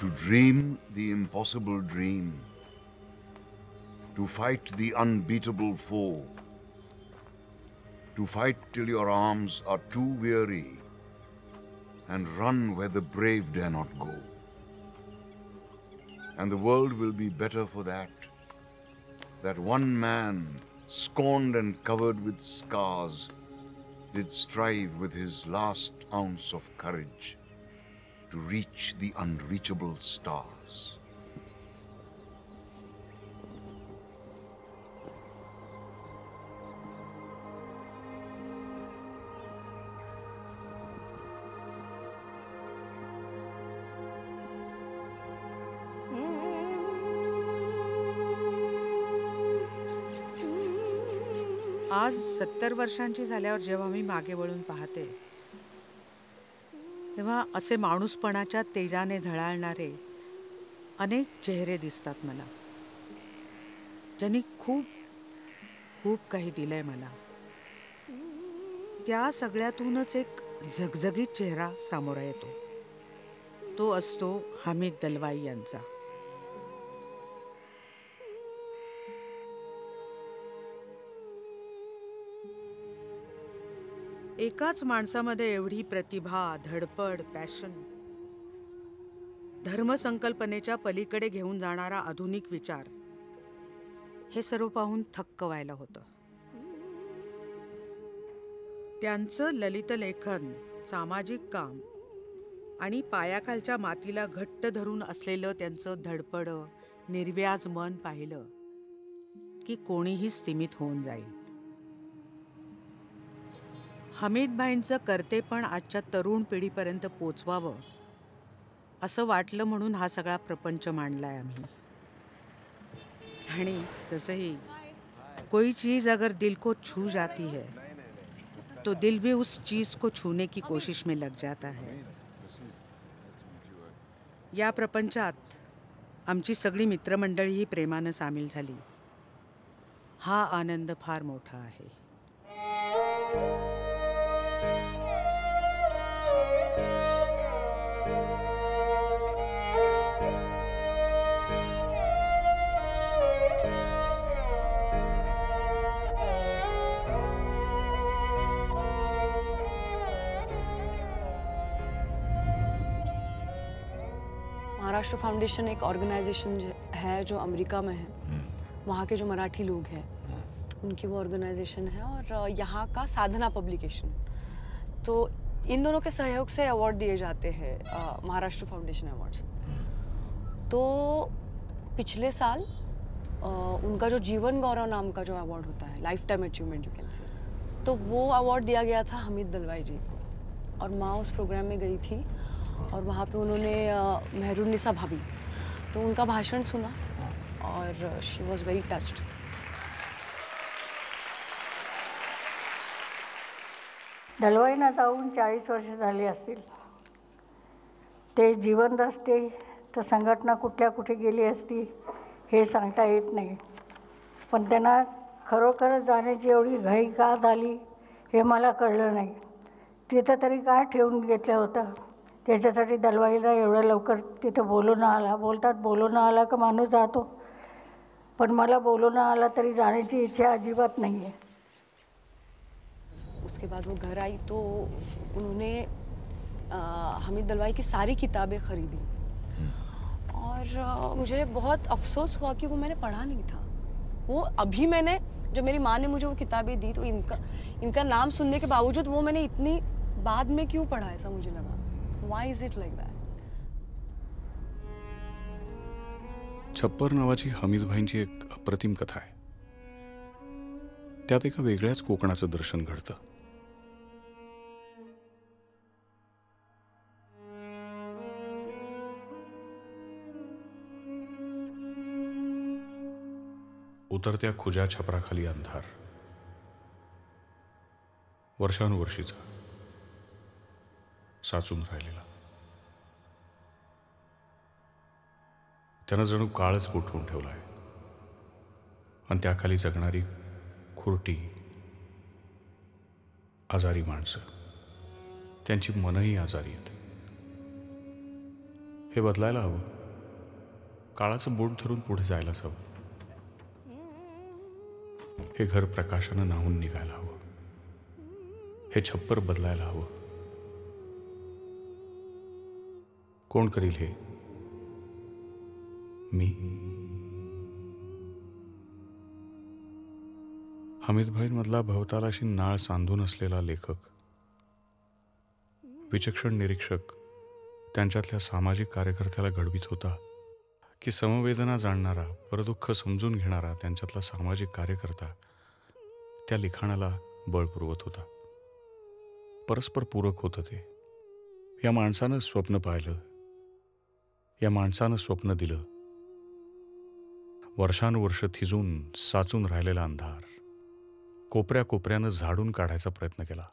to dream the impossible dream, to fight the unbeatable foe, to fight till your arms are too weary, and run where the brave dare not go. And the world will be better for that one man, scorned and covered with scars, did strive with his last ounce of courage to reach the unreachable stars. आज 70 वर्षांची झाल्यावर जेव्हा मी मागे वळून पाहते तेव्हा असे माणूसपणाच्या तेजाने झळाळणारे अनेक चेहरे दिसतात मला, ज्यांनी खूप खूप काही दिलंय मला. त्या सगळ्यातूनच एक झगझगीत चेहरा समोर येतो. तो असतो हमीद दलवाई यांचा. एकाच माणसामध्ये एवढी प्रतिभा, धडपड, पॅशन, धर्मसंकल्पनेच्या पलीकडे घेऊन जाणारा आधुनिक विचार, हे सर्व पाहून थक्क व्हायला होतं. त्यांचं ललित लेखन, सामाजिक काम आणि पायाखालच्या मातीला घट्ट धरून असलेलं त्यांचं धडपड, निर्व्याज मन पाहिलं की कोणीही स्तिमित होऊन जाईल. हमीदभाईंचं कर्तेपण आजच्या तरुण पिढीपर्यंत पोचवावं असं वाटलं म्हणून हा सगळा प्रपंच मांडलाय आम्ही. आणि तसंही कोई चीज अगर दिल को छू जाती है तो दिल भी उस चीज को छूने की कोशिश में लग जाता है. या प्रपंचात आमची सगळी मित्रमंडळीही प्रेमानं सामील झाली. हा आनंद फार मोठा आहे. महाराष्ट्र फाउंडेशन एक ऑर्गेनाइजेशन है जो अमेरिका में है. वहाँ के जो मराठी लोग हैं उनकी वो ऑर्गेनाइजेशन है, और यहाँ का साधना पब्लिकेशन. तो इन दोनों के सहयोग से अवार्ड दिए जाते हैं, महाराष्ट्र फाउंडेशन अवार्ड्स. तो पिछले साल उनका जो जीवन गौरव नाम का जो अवार्ड होता है, life time achievement you can say, तो वो अवार्ड दिया गया था हमीद दलवाई जी को. और माँ उस प्रोग्राम में गई थी और वहाँ पे उन्होंने मेहरुन्निसा भाभी, तो उनका भाषण सुना और शी वॉज वेरी टच्ड. दलवाईंना जाऊन 40 वर्ष झाली असतील. ते जिवंत असते तर संघटना कुठल्या कुठे गेली असती हे सांगता येत नाही. पण त्यांना खरोखरच जाण्याची एवढी घाई का झाली हे मला कळलं नाही. तिथं तरी काय ठेवून घेतलं होतं त्याच्यासाठी दलवाईला एवढं लवकर तिथं बोलवणं आला. बोलतात बोलवणं आला का माणूस जातो, पण मला बोलवणं आला तरी जाण्याची इच्छा अजिबात नाही आहे. उसके बाद वो घर आई तो उन्होंने हमीद दलवाई की सारी किताबें खरीदी. और मुझे बहुत अफसोस हुआ कि वो मैंने पढ़ा नहीं था. वो अभी मैंने, जब मेरी माँ ने मुझे वो किताबें दी तो इनका नाम सुनने के बावजूद वो मैंने इतनी बाद में क्यों पढ़ा, ऐसा मुझे लगा. व्हाई इज इट लाइक दैट. छप्पर नावाची हमीदभाईंची एक अप्रतिम कथा आहे. त्यात एका वेगळ्याच कोकणाचं दर्शन घडतं. उतरत्या खुजा छपराखाली अंधार, वर्षानुवर्षीचा साचून राहिलेला. त्यानं जणू काळच गोठवून ठेवला आहे. आणि त्याखाली जगणारी खुरटी, आजारी माणसं, त्यांची मनही आजारी आहेत. हे बदलायला हवं. काळाचं बोट धरून पुढे जायलाच हवं. हे घर प्रकाशानं न्हाऊन निघायला हवं. हे छप्पर बदलायला हवं. कोण करील हे? मी. हमीद भाईंमधला भवतालाशी नाळ सांधून असलेला लेखक, विचक्षण निरीक्षक, त्यांच्यातल्या सामाजिक कार्यकर्त्याला घडवीत होता की समवेदना जाणणारा, परदुःख समजून घेणारा त्यांच्यातला सामाजिक कार्यकर्ता त्या लिखाणाला बळ पुरवत होता. परस्पर पूरक होतं ते. या माणसानं स्वप्न पाहिलं, या माणसानं स्वप्न दिलं. वर्षानुवर्ष थिजून साचून राहिलेला अंधार कोपऱ्या कोपऱ्यानं झाडून काढायचा प्रयत्न केला.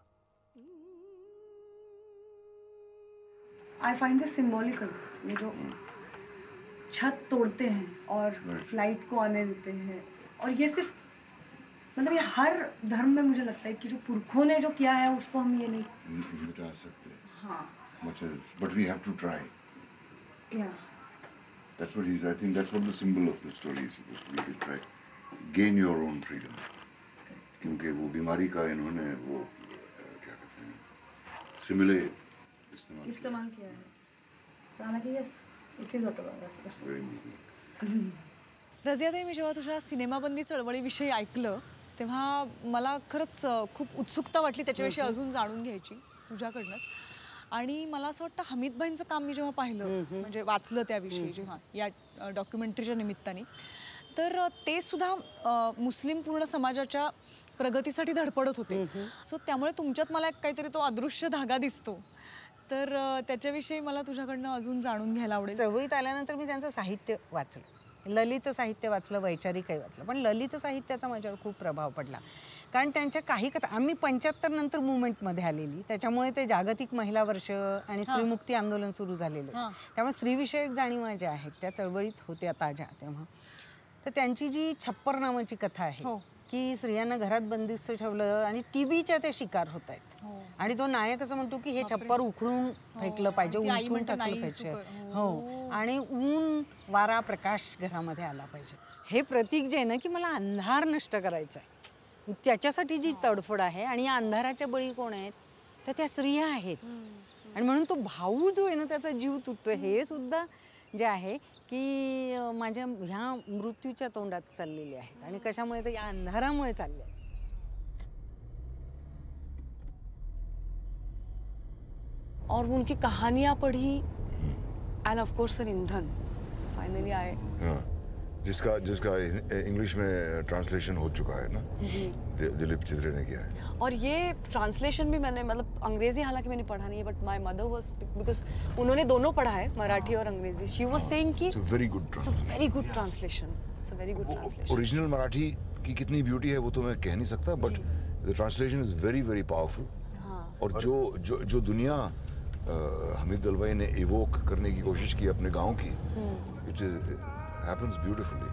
I find this symbolical. ये जो छत तोड़ते हैं और लाइट को आने देते हैं, और ये सिर्फ मतलब ये हर धर्म में मुझे लगता है कि जो पुरखों ने जो किया है उसको हम ये नहीं मिटा सकते. हाँ But we have to try. या That's what I think that's what the symbol of the story is supposed to be. To try gain your own freedom. क्योंकि वो बीमारी का इन्होंने वो क्या कहते हैं सिमिले इस्तेमाल किया है. हालांकि yes it is autobiographical. very moving. रजियाताई, मी जेव्हा तुझ्या सिनेमाबंदी चळवळीविषयी ऐकलं तेव्हा मला खरंच खूप उत्सुकता वाटली त्याच्याविषयी अजून जाणून घ्यायची तुझ्याकडनंच. आणि मला असं वाटतं हमीदभाईंचं काम मी जेव्हा पाहिलं, म्हणजे वाचलं त्याविषयी जेव्हा या डॉक्युमेंटरीच्या निमित्ताने, तर ते सुद्धा मुस्लिम पूर्ण समाजाच्या प्रगतीसाठी धडपडत होते. सो त्यामुळे तुमच्यात मला एक काहीतरी तो अदृश्य धागा दिसतो. तर त्याच्याविषयी मला तुझ्याकडनं अजून जाणून घ्यायला आवडेल. चळवळीत आल्यानंतर मी त्यांचं साहित्य वाचलं, ललित साहित्य वाचलं, वैचारिकही वाचलं. पण ललित साहित्याचा माझ्यावर खूप प्रभाव पडला. कारण त्यांच्या काही कथा, आम्ही 75 नंतर मुवमेंटमध्ये आलेली, त्याच्यामुळे ते जागतिक महिला वर्ष आणि स्त्रीमुक्ती आंदोलन सुरू झालेलं. त्यामुळे स्त्रीविषयक जाणीवा ज्या आहेत त्या चळवळीत होत्या ताज्या तेव्हा. तर त्यांची जी छप्पर नावाची कथा आहे की स्त्रियांना घरात बंदिस्त ठेवलं आणि टीबीच्या ते शिकार होत आहेत, आणि तो नायक असं म्हणतो की हे छप्पर उखडून फेकलं पाहिजे, उलटून टाकलं पाहिजे. हो, आणि ऊन वारा प्रकाश घरामध्ये आला पाहिजे. हे प्रतीक जे आहे ना की मला अंधार नष्ट करायचा आहे, त्याच्यासाठी जी तडफड आहे. आणि या अंधाराच्या बळी कोण आहेत? तर त्या स्त्रिया आहेत. आणि म्हणून तो भाऊ जो आहे ना त्याचा जीव तुटतोय. हे सुद्धा जे आहे की माझ्या ह्या मृत्यूच्या तोंडात चाललेले आहेत. आणि कशामुळे? तर या अंधारामुळे चालले आहेत. और वो उनकी कहानियाँ पढ़ी, एंड ऑफ कोर्स सर ईंधन फाइनली आए. हाँ, जिसका इंग्लिश में ट्रांसलेशन हो चुका है ना जी, दिलीप चित्रे ने किया है. और ये ट्रांसलेशन भी मैंने, मतलब अंग्रेजी हालांकि मैंने पढ़ा नहीं है, बट माय मदर वाज, बिकॉज उन्होंने दोनों पढ़ा है, मराठी और अंग्रेजी. शी वाज सेइंग कि It's a very good it's a translation. Very good translation, it's a very good translation. Original Marathi की कितनी ब्यूटी है वो तो मैं कह नहीं सकता, but the translation is very very powerful. और जो दुनिया हमीद दलवाई ने इवोक करने की कोशिश की अपने गांव की, इट हैपेंस ब्यूटीफुली.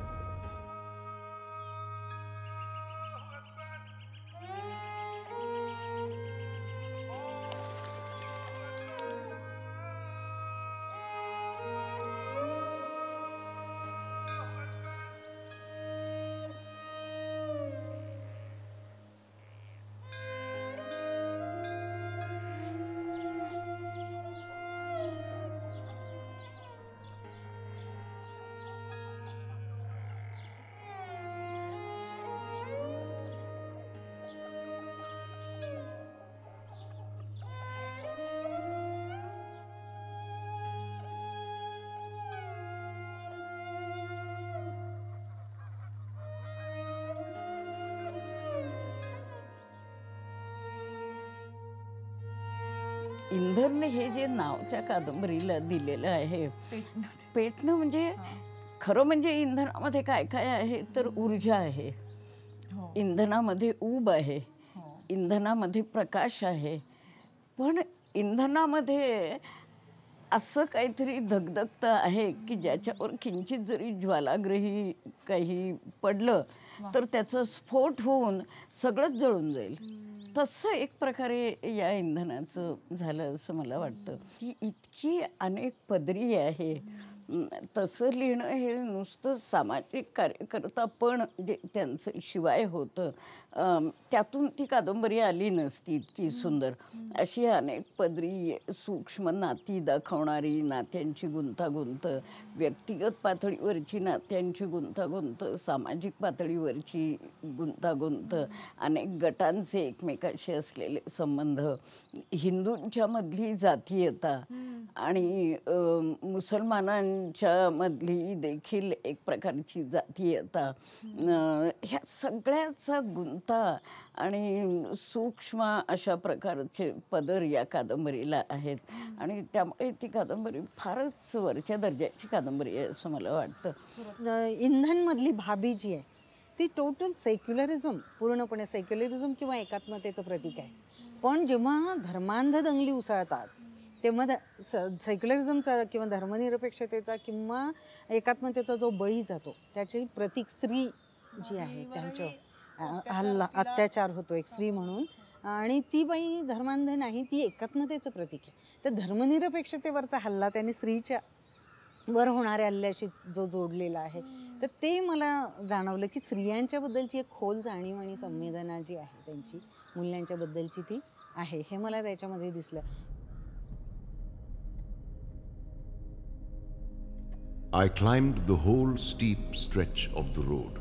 इंधन हे जे नाव त्या कादंबरीला दिलेलं आहे, पेटणं म्हणजे खरं म्हणजे इंधनामध्ये काय काय आहे तर ऊर्जा आहे, इंधनामध्ये ऊब आहे, इंधनामध्ये प्रकाश आहे. पण इंधनामध्ये असं काहीतरी धगधगतं आहे की ज्याच्यावर किंचित जरी ज्वालाग्रही काही पडलं तर त्याचा स्फोट होऊन सगळंच जळून जाईल. तसं एक प्रकारे या इंधनाचं झालं असं मला वाटतं. ती इतकी अनेक पदरी आहे, तसं लिहिणं हे नुसतं सामाजिक कार्यकर्ता पण जे त्यांचं शिवाय होतं, त्यातून ती कादंबरी आली नसती इतकी सुंदर. अशी अनेक पदरी सूक्ष्म नाती दाखवणारी, नात्यांची गुंतागुंत, व्यक्तिगत पातळीवरची नात्यांची गुंतागुंत, सामाजिक पातळीवरची गुंतागुंत, अनेक गटांचे एकमेकाशी असलेले संबंध, हिंदूंच्या मधली जातीयता आणि मुसलमानांच्या मधली देखील एक प्रकारची जातीयता, ह्या सगळ्याचा गुंता आणि सूक्ष्म अशा प्रकारचे पदर या कादंबरीला आहेत. आणि त्यामुळे ती कादंबरी फारच वरच्या दर्जाची कादंबरी आहे असं मला वाटतं. इंधनमधली भाभी जी आहे ती टोटल सेक्युलरिझम, पूर्णपणे सेक्युलरिझम किंवा एकात्मतेचं प्रतीक आहे. पण जेव्हा धर्मांध दंगली उसळतात तेव्हा सेक्युलरिझमचा किंवा धर्मनिरपेक्षतेचा किंवा एकात्मतेचा जो बळी जातो त्याची प्रतीक स्त्री जी आहे त्यांच्यावर हल्ला अत्याचार होतो एक स्त्री म्हणून, आणि ती बाई धर्मांध नाही, ती एकात्मतेचं प्रतीक आहे. तर धर्मनिरपेक्षतेवरचा हल्ला त्यांनी स्त्रीच्या वर होणाऱ्या हल्ल्याशी जो जोडलेला आहे, तर ते मला जाणवलं की स्त्रियांच्याबद्दलची एक खोल जाणीव आणि संवेदना जी आहे त्यांची मूल्यांच्या बद्दलची ती आहे, हे मला त्याच्यामध्ये दिसलं. I climbed the whole steep stretch of the road,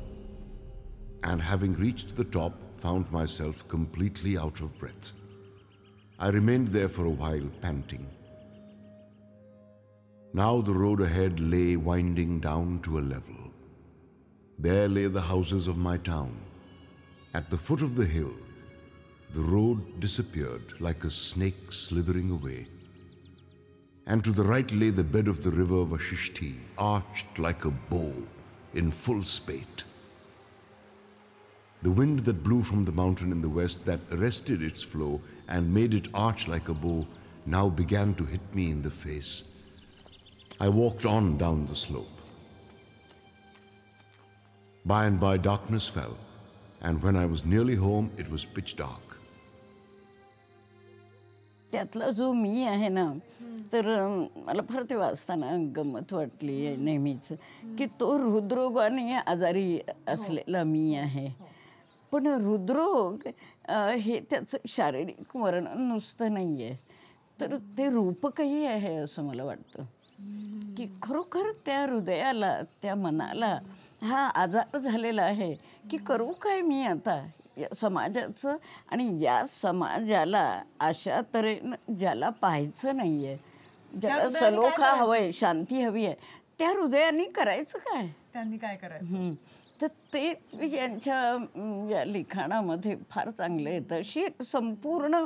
and having reached the top, found myself completely out of breath. I remained there for a while, panting. Now the road ahead lay winding down to a level. There lay the houses of my town. At the foot of the hill, the road disappeared like a snake slithering away. And to the right lay the bed of the river Vashishti, arched like a bow in full spate. The wind that blew from the mountain in the west, that arrested its flow and made it arch like a bow, now began to hit me in the face. I walked on down the slope. By and by darkness fell, and when I was nearly home, it was pitch dark. त्यातला जो मी आहे ना, तर मला फार ते वाचताना गंमत वाटली आहे नेहमीच, की तो हृदरोगाने आजारी असलेला मी आहे. पण हृदरोग हे त्याचं शारीरिक वर्णन नुसतं नाही आहे, तर ते रूपकही आहे असं मला वाटतं. की खरोखर त्या हृदयाला, त्या मनाला हा आजार झालेला आहे की करू काय मी आता या समाजाचं, आणि या समाजाला अशा तऱ्हेनं ज्याला पाहायचं नाही आहे, ज्याला सलोखा हवंय, शांती हवी आहे, त्या हृदयाने करायचं काय, त्यांनी काय करायचं. तर ते यांच्या या लिखाणामध्ये फार चांगलं येतं. अशी एक संपूर्ण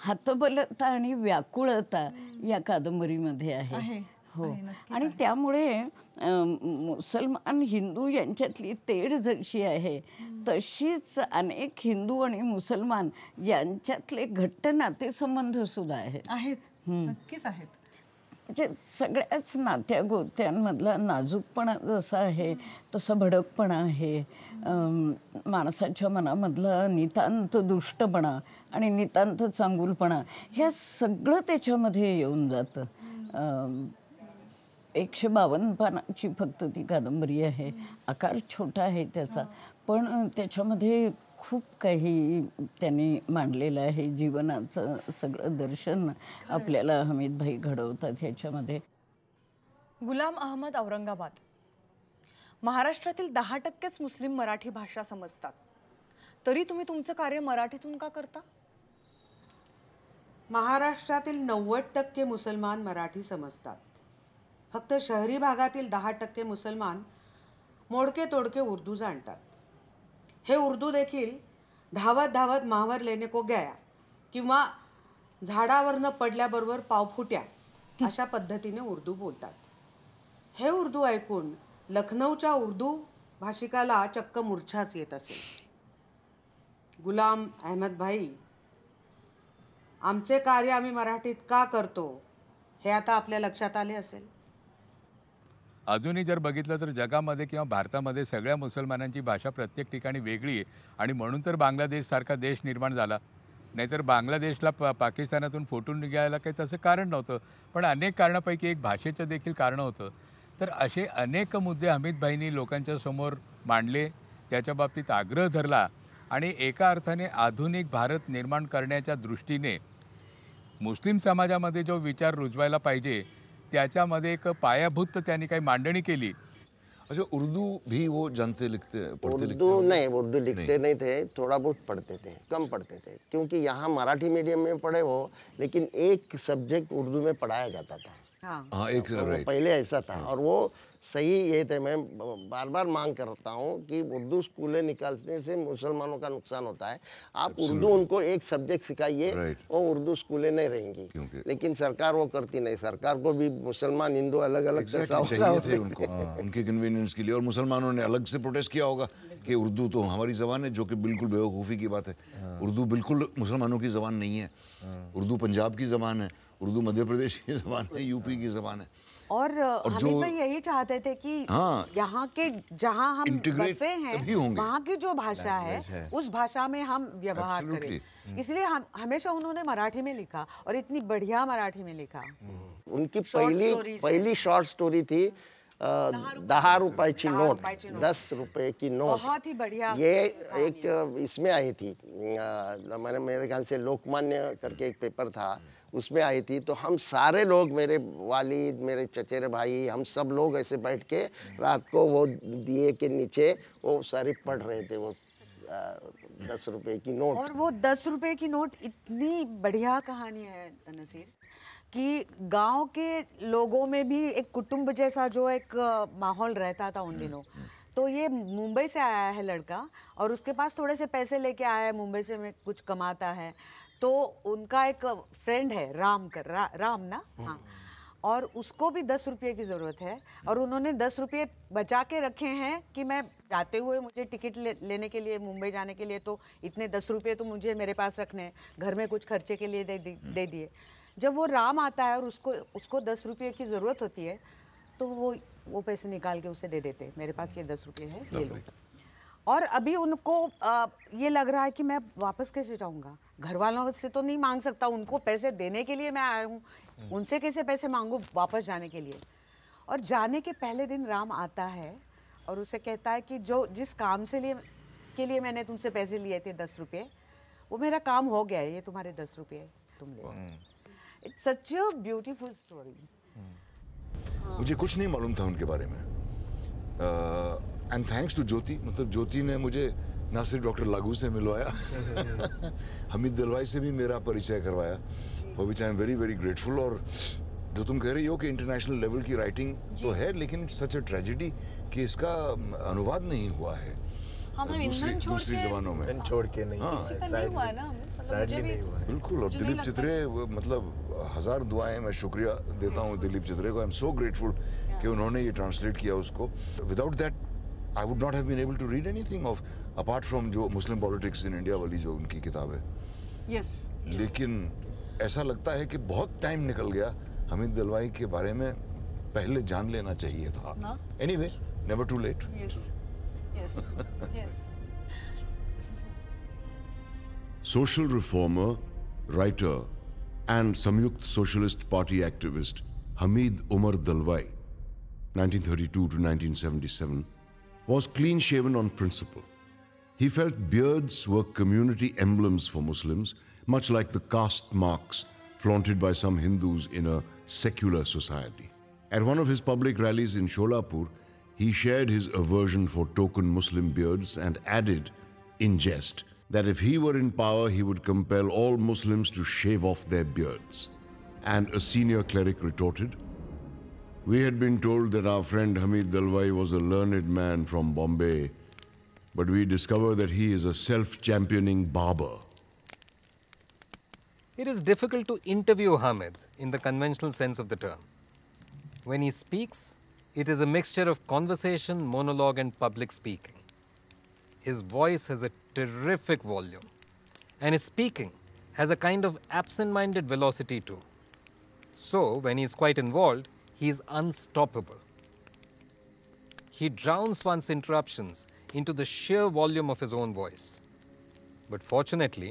हतबलता आणि व्याकुळता या कादंबरीमध्ये आहे. हो, आणि त्यामुळे मुसलमान हिंदू यांच्यातली तेढ जशी आहे तशीच अनेक हिंदू आणि मुसलमान यांच्यातले घट्ट नातेसंबंध सुद्धा आहेत. नक्कीच आहेत. म्हणजे सगळ्याच नात्या गोत्यांमधला नाजूकपणा जसा आहे तसा भडकपणा आहे. माणसाच्या मनामधला नितांत दुष्टपणा आणि नितांत चांगुलपणा, ह्या सगळं त्याच्यामध्ये येऊन जातं. 152 पानाची फक्त ती कादंबरी आहे. आकार छोटा आहे त्याचा, पण त्याच्यामध्ये खूप काही त्यांनी मांडलेलं आहे. जीवनाचं सगळं दर्शन आपल्याला हमीदभाई घडवतात ह्याच्यामध्ये. गुलाम अहमद, औरंगाबाद. महाराष्ट्रातील 10%च मुस्लिम मराठी भाषा समजतात, तरी तुम्ही तुमचं कार्य मराठीतून का करता? महाराष्ट्रातील 90% मुसलमान मराठी समजतात. फक्त शहरी भागातील 10% मुसलमान मोडके तोडके उर्दू जाणतात. हे उर्दू देखील धावत धावत महावर लेने को गया किंवा झाडावरनं पडल्याबरोबर पाव फुट्या अशा पद्धतीने उर्दू बोलतात. हे उर्दू ऐकून लखनौच्या उर्दू भाषिकाला चक्क मूर्छाच येत असेल. गुलाम अहमद भाई, आमचे कार्य आम्ही मराठीत का करतो हे आता आपल्या लक्षात आले असेल. अजूनही जर बघितलं तर जगामध्ये किंवा भारतामध्ये सगळ्या मुसलमानांची भाषा प्रत्येक ठिकाणी वेगळी आहे, आणि म्हणून तर बांगलादेशसारखा देश निर्माण झाला. नाहीतर बांगलादेशला पाकिस्तानातून फुटून निघायला काही तसं कारण नव्हतं, पण अनेक कारणापैकी एक भाषेचं देखील कारण होतं. तर असे अनेक मुद्दे हमीदभाईंनी लोकांच्या समोर मांडले, त्याच्या बाबतीत आग्रह धरला आणि एका अर्थाने आधुनिक भारत निर्माण करण्याच्या दृष्टीने मुस्लिम समाजामध्ये जो विचार रुजवायला पाहिजे त्याच्यामध्ये एक पायाभूत त्यांनी काही मांडणी केली. अच्छा, उर्दू भी वो जानते लिखते पढ़ते लिखते उर्दू नहीं, उर्दू लिखते नहीं थे, थोड़ा बहुत पढ़ते थे, कम पढ़ते थे, क्योंकि यहाँ मराठी मीडियम में पढ़े वो, लेकिन एक सब्जेक्ट उर्दू में पढ़ाया जाता था। हाँ, एक राइट। पहले ऐसा था और वो सही ये थे। मैं बार बार मांग करता हूँ कि उर्दू स्कूलें निकालने से मुसलमानों का नुकसान होता है। आप उर्दू उनको एक सब्जेक्ट सिखाइए, वो उर्दू स्कूलें नहीं रहेंगी। लेकिन सरकार वो करती नहीं। सरकार को भी मुसलमान हिंदू अलग अलग चाहिए थे उनको, उनके कन्वीनियंस के लिए। और मुसलमानों ने अलग से प्रोटेस्ट किया होगा कि उर्दू तो हमारी ज़बान है, जो कि बिल्कुल बेवकूफ़ी की बात है। उर्दू बिल्कुल मुसलमानों की ज़बान नहीं है। उर्दू पंजाब की ज़बान है, उर्दू मध्य प्रदेश की ज़बान है, यूपी की ज़बान है। और हमीद भाई यही चाहते थे कि यहाँ के जहाँ हम बसे हैं वहाँ की जो भाषा है उस भाषा में हम व्यवहार करें। इसलिए हम हमेशा उन्होंने मराठी में लिखा और इतनी बढ़िया मराठी में लिखा। उनकी पहली शॉर्ट स्टोरी थी 10 रुपयाची नोट, 10 रुपए की नोट, बहुत ही बढ़िया। ये एक इसमें आई थी, मैंने मेरे ख्याल से लोकमान्य करके एक पेपर था, उसमें आई थी। तो हम सारे लोग, मेरे वालिद, मेरे चचेरे भाई, हम सब लोग ऐसे बैठ के रात को वो दिए के नीचे वो सारी पढ़ रहे थे वो 10 रुपए की नोट। और वो 10 रुपए की नोट इतनी बढ़िया कहानी है नसीर कि गांव के लोगों में भी एक कुटुंब जैसा जो एक माहौल रहता था उन दिनों। तो ये मुंबई से आया है लड़का और उसके पास थोड़े से पैसे लेके आया है, मुंबई से में कुछ कमाता है। तो उनका एक फ्रेंड है राम ना, हाँ, और उसको भी 10 रुपये की ज़रूरत है और उन्होंने 10 रुपये बचा के रखे हैं कि मैं जाते हुए मुझे टिकट लेने के लिए मुंबई जाने के लिए तो इतने 10 रुपये तो मुझे मेरे पास रखने हैं, घर में कुछ खर्चे के लिए दे दिए। जब वो राम आता है और उसको 10 रुपये की ज़रूरत होती है तो वो पैसे निकाल के उसे दे देते, मेरे पास ये 10 रुपये है, ये लो। और अभी उनको ये लग रहा है कि मैं वापस कैसे जाऊंगा, घर वालों से तो नहीं मांग सकता, उनको पैसे देने के लिए मैं आया हूँ, उनसे कैसे पैसे मांगू वापस जाने के लिए। और जाने के पहले दिन राम आता है और उसे कहता है कि जिस काम के लिए मैंने तुमसे पैसे लिए थे 10 रुपये, वो मेरा काम हो गया है, ये तुम्हारे 10 रुपये तुम ले। It's such a beautiful story. मुझे कुछ नहीं मालूम था उनके बारे में। एंड थैंक्स टू ज्योति, मतलब ज्योति ने मुझे ना सिर्फ डॉक्टर लागू से मिलवाया हमीद दलवाई से भी मेरा परिचय करवाया, for which I am very very grateful. और जो तुम कह रही हो कि इंटरनेशनल लेवल की राइटिंग तो है, लेकिन इट्स सच अ ट्रेजेडी कि इसका अनुवाद नहीं हुआ है दूसरी जबानों में। छोड़ के नहीं, सैडली नहीं हुआ है। बिल्कुल। और दिलीप चित्रे, मतलब 1000 दुआएं मैं शुक्रिया देता हूँ दिलीप चित्रे को। आई एम सो ग्रेटफुल कि उन्होंने ये ट्रांसलेट किया उसको। Without that I would not have been able to read anything of apart from जो मुस्लिम पॉलिटिक्स इन इंडिया वाली जो उनकी किताब है। yes. लेकिन ऐसा लगता है कि बहुत टाइम निकल गया, हमीद दलवाई के बारे में पहले जान लेना चाहिए था। Anyway, never too late. Yes. Yes. Yes. Social reformer, writer, and Samyukt Socialist Party activist Hamid Umar Dalwai, 1932 to 1977, was clean-shaven on principle. He felt beards were community emblems for Muslims, much like the caste marks flaunted by some Hindus in a secular society. At one of his public rallies in Sholapur, he shared his aversion for token Muslim beards and added, in jest, that if he were in power, he would compel all Muslims to shave off their beards. And a senior cleric retorted, "We had been told that our friend Hamid Dalwai was a learned man from Bombay, but we discover that he is a self-championing barber." It is difficult to interview Hamid in the conventional sense of the term. When he speaks, it is a mixture of conversation, monologue, and public speaking. His voice has a terrific volume, and his speaking has a kind of absent-minded velocity too. So, when he is quite involved, he is unstoppable. He drowns one's interruptions into the sheer volume of his own voice. But fortunately,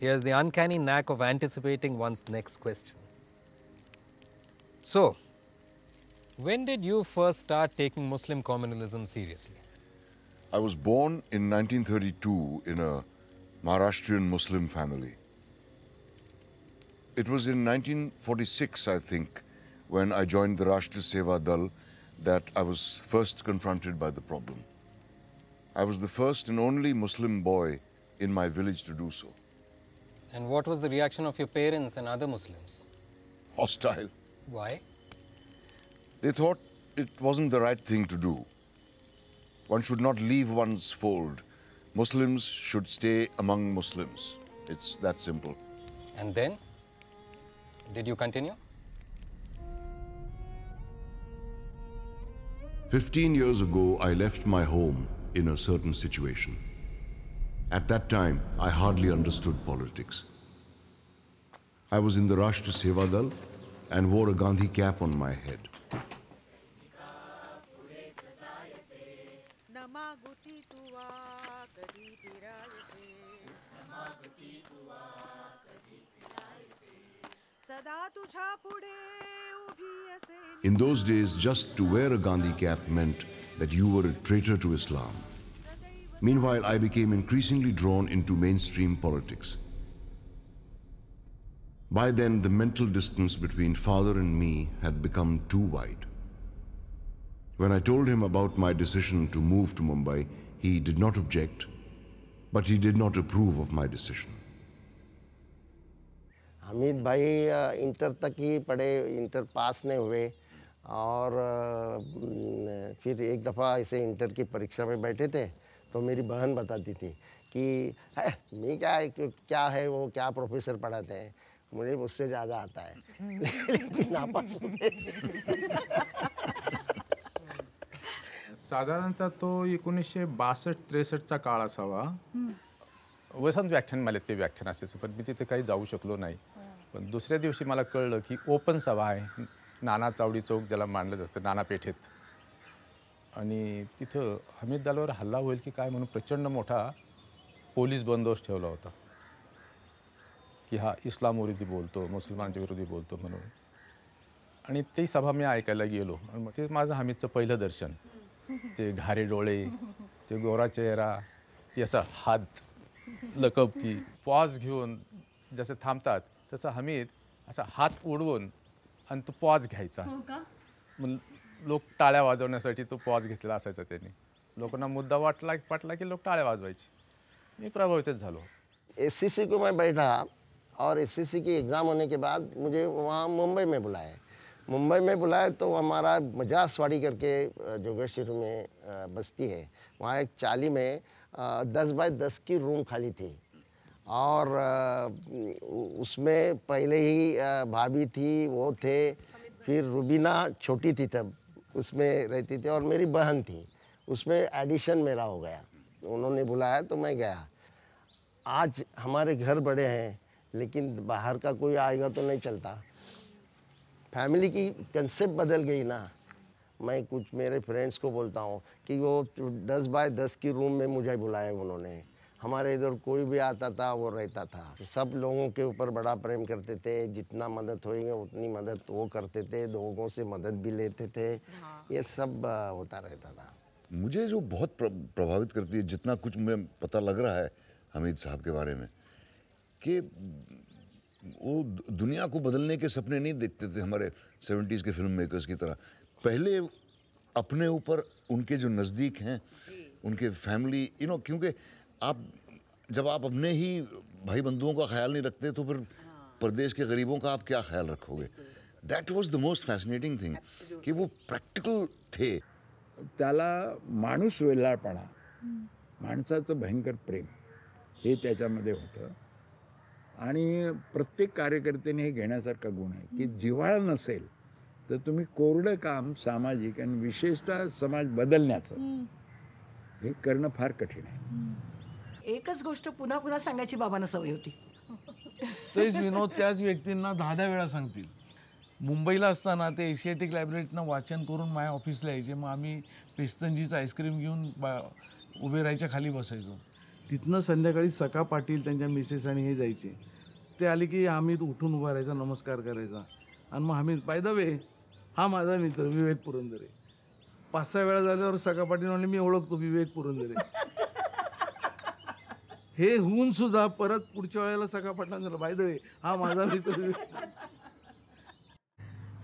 he has the uncanny knack of anticipating one's next question. So, When did you first start taking Muslim communalism seriously? I was born in 1932 in a Maharashtrian Muslim family. It was in 1946, I think, when I joined the Rashtriya Seva Dal that I was first confronted by the problem. I was the first and only Muslim boy in my village to do so. And what was the reaction of your parents and other Muslims? Hostile. Why? They thought it wasn't the right thing to do. One should not leave one's fold. Muslims should stay among Muslims. It's that simple. And then? Did you continue? 15 years ago, I left my home in a certain situation. At that time, I hardly understood politics. I was in the Rashtriya Seva Dal and wore a Gandhi cap on my head. In those days, just to wear a Gandhi cap meant that you were a traitor to Islam. Meanwhile, I became increasingly drawn into mainstream politics. By then, the mental distance between father and me had become too wide. When I told him about my decision to move to Mumbai, he did not object, but he did not approve of my decision. Hamid भाई inter तक ही पढ़े, inter pass नहीं हुए और फिर एक दफ़ा ऐसे इंटर की परीक्षा में बैठे थे तो मेरी बहन बताती थी कि है मैं क्या है वो क्या प्रोफेसर पढ़ाते हैं, मुझे उससे ज़्यादा आता है लेकिन नापास हो गए. साधारणतः तो 1962-63चा काळ असावा. वसंत व्याख्यान मला ते व्याख्यान असायचं, पण मी तिथे काही जाऊ शकलो नाही. पण दुसऱ्या दिवशी मला कळलं की ओपन सभा आहे नाना चावडी चौक ज्याला मानलं जातं नाना पेठेत, आणि तिथं हमीद दलवाईवर हल्ला होईल की काय म्हणून प्रचंड मोठा पोलीस बंदोबस्त ठेवला होता की हा इस्लाम विरोधी बोलतो, मुसलमानांच्या विरोधी बोलतो म्हणून. आणि ती सभा मी ऐकायला गेलो आणि मग ते माझं हमीदचं पहिलं दर्शन. ते घारे डोळे, ते गोरा चेहरा, ती असा हात लकबती, पॉज घेऊन जसं थांबतात तसं हमीद असा हात उडवून आणि तो पॉज घ्यायचा. मग लोक टाळ्या वाजवण्यासाठी तो पॉज घेतलेला असायचा त्यांनी. लोकांना मुद्दा पटला की लोक टाळ्या वाजवायचे. मी प्रभावितच झालो. एससीसी को मैं बैठा और एससीसी की एग्ज़ाम होने के बाद मुझे वहाँ मुंबई में बुलाया. मुंबई में बुलाया तो हमारा मजासवाड़ी करके जोगेश्वरी में बस्ती है, वहाँ एक चाली में 10 बाय 10 की रूम खाली थी और उसमें पहले ही भाभी थी, वो थे, फिर रुबीना छोटी थी तब उसमें रहती थी और मेरी बहन थी. उसमें एडिशन मेरा हो गया. उन्होंने बुलाया तो मैं गया. आज हमारे घर बड़े हैं लेकिन बाहर का कोई आएगा तो नहीं चलता. फैमिली की कंसेप्ट बदल गई ना. मैं कुछ मेरे फ्रेंड्स को बोलता हूँ कि वो 10 बाय 10 की रूम में मुझे बुलाया उन्होंने. हमारे इधर कोई भी आता था वो रहता था. सब लोगों के ऊपर बड़ा प्रेम करते थे. जितना मदद होएंगे उतनी मदद वो करते थे, लोगों से मदद भी लेते थे. ये सब होता रहता था. मुझे जो बहुत प्रभावित करती है, जितना कुछ मुझे पता लग रहा है हमीद साहब के बारे में, कि वो दुनिया को बदलने के सपने नहीं देखते थे हमारे 70s के फिल्म मेकर्स की तरह. पहले अपने ऊपर उनके जो नज़दीक हैं, उनके फैमिली, क्योंकि जब आप अपने ही भाई बंधुओं का ख्याल नहीं रखते तो फिर प्रदेश के गरीबों का आप क्या ख्याल रखोगे. दैट वाज द मोस्ट फैसिनेटिंग थिंग कि वो प्रॅक्टिकल थे. त्याला माणूस वेलाळपणा, माणसाचं भयंकर प्रेम हे त्याच्यामध्ये होतं. आणि प्रत्येक कार्यकर्त्याने हे घेण्यासारखा गुण आहे की जिव्हाळा नसेल तर तुम्ही कोरडं काम सामाजिक आणि विशेषतः समाज बदलण्याचं हे करणं फार कठीण आहे. एकच गोष्ट पुन्हा पुन्हा सांगायची बाबांना सवय होती. तेच विनोद त्याच व्यक्तींना 10 वेळा सांगतील. मुंबईला असताना ते एशियाटिक लायब्ररीतनं वाचन करून माझ्या ऑफिसला यायचे. मग आम्ही पेस्तंजीचं आईस्क्रीम घेऊन उभे राहायच्या खाली बसायचो. तिथनं संध्याकाळी सखा पाटील त्यांच्या मिसेस आणि हे जायचे. ते आले की आम्ही उठून उभा राहायचा, नमस्कार करायचा. आणि मग आम्ही बाय द वे हा माझा मित्र विवेक पुरंदरे. 5-6 वेळा झाल्यावर सगळ्या पाटील म्हणले मी ओळखतो विवेक पुरंदरे. हे होऊन सुद्धा परत पुढच्या वेळेला सगळ्या पाटलांना झालं बाय द वे हा माझा मित्र विवेक.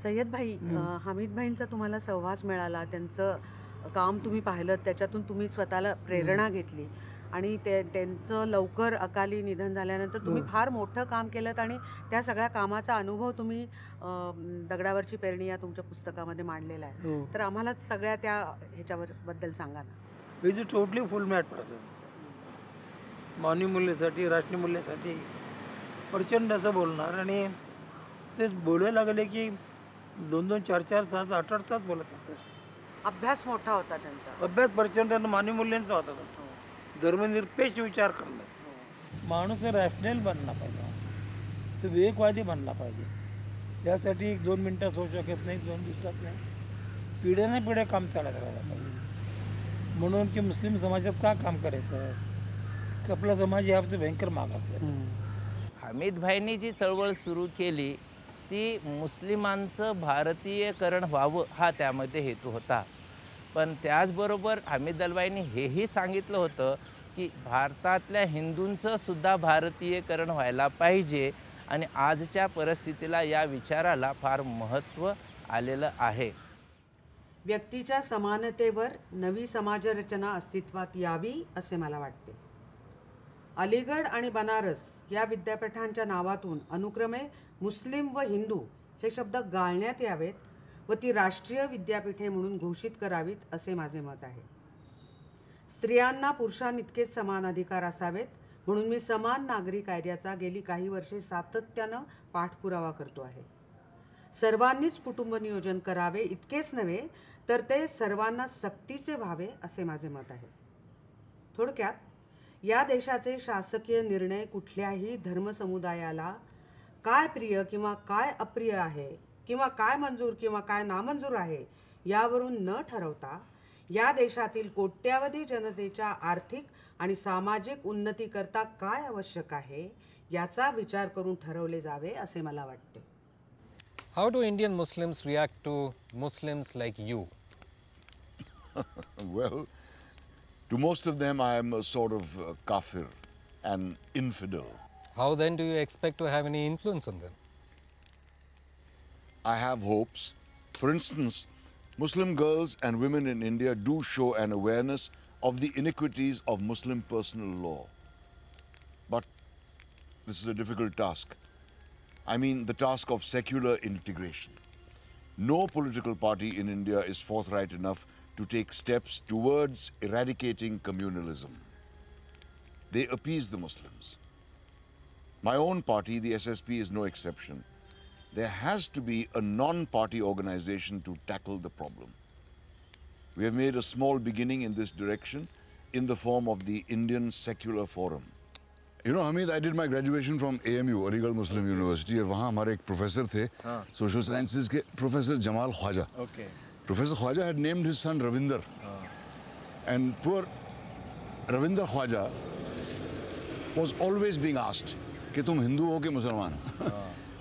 सय्यद भाई, हमीद भाईंचा तुम्हाला सहवास मिळाला, त्यांचं काम तुम्ही पाहिलं, त्याच्यातून तुम्ही स्वतःला प्रेरणा घेतली आणि त्यांचं लवकर अकाली निधन झाल्यानंतर तुम्ही फार मोठं काम केलं आणि त्या सगळ्या कामाचा अनुभव तुम्ही दगडावरची पेरणी या तुमच्या पुस्तकामध्ये मांडलेला आहे. तर आम्हाला सगळ्या त्या ह्याच्यावर बद्दल सांगा ना. इज अ टोटली फुल मॅट पर्सन. मानवी मूल्यासाठी, राष्ट्रीय मूल्यासाठी प्रचंड असं बोलणार आणि ते बोलायला लागले की 2-2, 4-4 तास, 8-8 तास बोलत असतात. अभ्यास मोठा होता त्यांचा. अभ्यास प्रचंड मानवी मूल्यांचा होता. धर्मनिरपेक्ष विचार करणं. माणूस रॅशनल बनला पाहिजे, तो विवेकवादी बनला पाहिजे. यासाठी 1-2 मिनटात होऊ शकत नाही, 2 दिवसात नाही, पिढ्याने पिढ्या काम चालत राहायला पाहिजे. म्हणून की मुस्लिम समाजात का काम करायचं, की आपला समाज यामध्ये भयंकर मागास. हमीद भाईंनी जी चळवळ सुरू केली ती मुस्लिमांचं भारतीयकरण व्हावं हा त्यामध्ये हेतू होता. पण त्याचबरोबर हमीद दलवाईंनी हेही सांगितलं होतं की भारतातल्या हिंदूंचं सुद्धा भारतीयकरण व्हायला पाहिजे आणि आजच्या परिस्थितीला या विचाराला फार महत्त्व आलेलं आहे. व्यक्तीच्या समानतेवर नवी समाजरचना अस्तित्वात यावी असे मला वाटते. अलीगड आणि बनारस या विद्यापीठांच्या नावातून अनुक्रमे मुस्लिम व हिंदू हे शब्द गाळण्यात यावेत व ती राष्ट्रीय विद्यापीठे म्हणून घोषित करावीत असे माझे मत आहे. स्त्रियांना पुरुषांइतकेच समान अधिकार असावेत म्हणून मी समान नागरी कायद्याचा गेली काही वर्षे सातत्यानं पाठपुरावा करतो आहे. सर्वांनीच कुटुंब नियोजन करावे इतकेच नव्हे तर ते सर्वांना सक्तीचे व्हावे असे माझे मत आहे. थोडक्यात या देशाचे शासकीय निर्णय कुठल्याही धर्मसमुदायाला काय प्रिय किंवा काय अप्रिय आहे किंवा काय मंजूर किंवा काय नामंजूर आहे यावरून न ठरवता या देशातील कोट्यावधी जनतेच्या आर्थिक आणि सामाजिक उन्नतीकरता काय आवश्यक आहे याचा विचार करून ठरवले जावे असे मला वाटते. How do Indian Muslims react to Muslims like you? Well, to most of them I am a sort of kafir, an infidel. How then do you expect to have any influence on them? I have hopes. For instance, Muslim girls and women in India do show an awareness of the iniquities of Muslim personal law. But this is a difficult task. I mean the task of secular integration. No political party in India is forthright enough to take steps towards eradicating communalism. They appease the Muslims. My own party, the SSP, is no exception. There has to be a non-party organization to tackle the problem. We have made a small beginning in this direction in the form of the Indian Secular Forum. You know, Hamid, I did my graduation from AMU, Aligarh Muslim University, और वहाँ हमारे एक professor थे social sciences के, professor Jamal Khwaja. Professor Khwaja had named his son Ravinder. And poor Ravinder Khwaja was always being asked कि तुम हिंदू हो कि मुसलमान हो.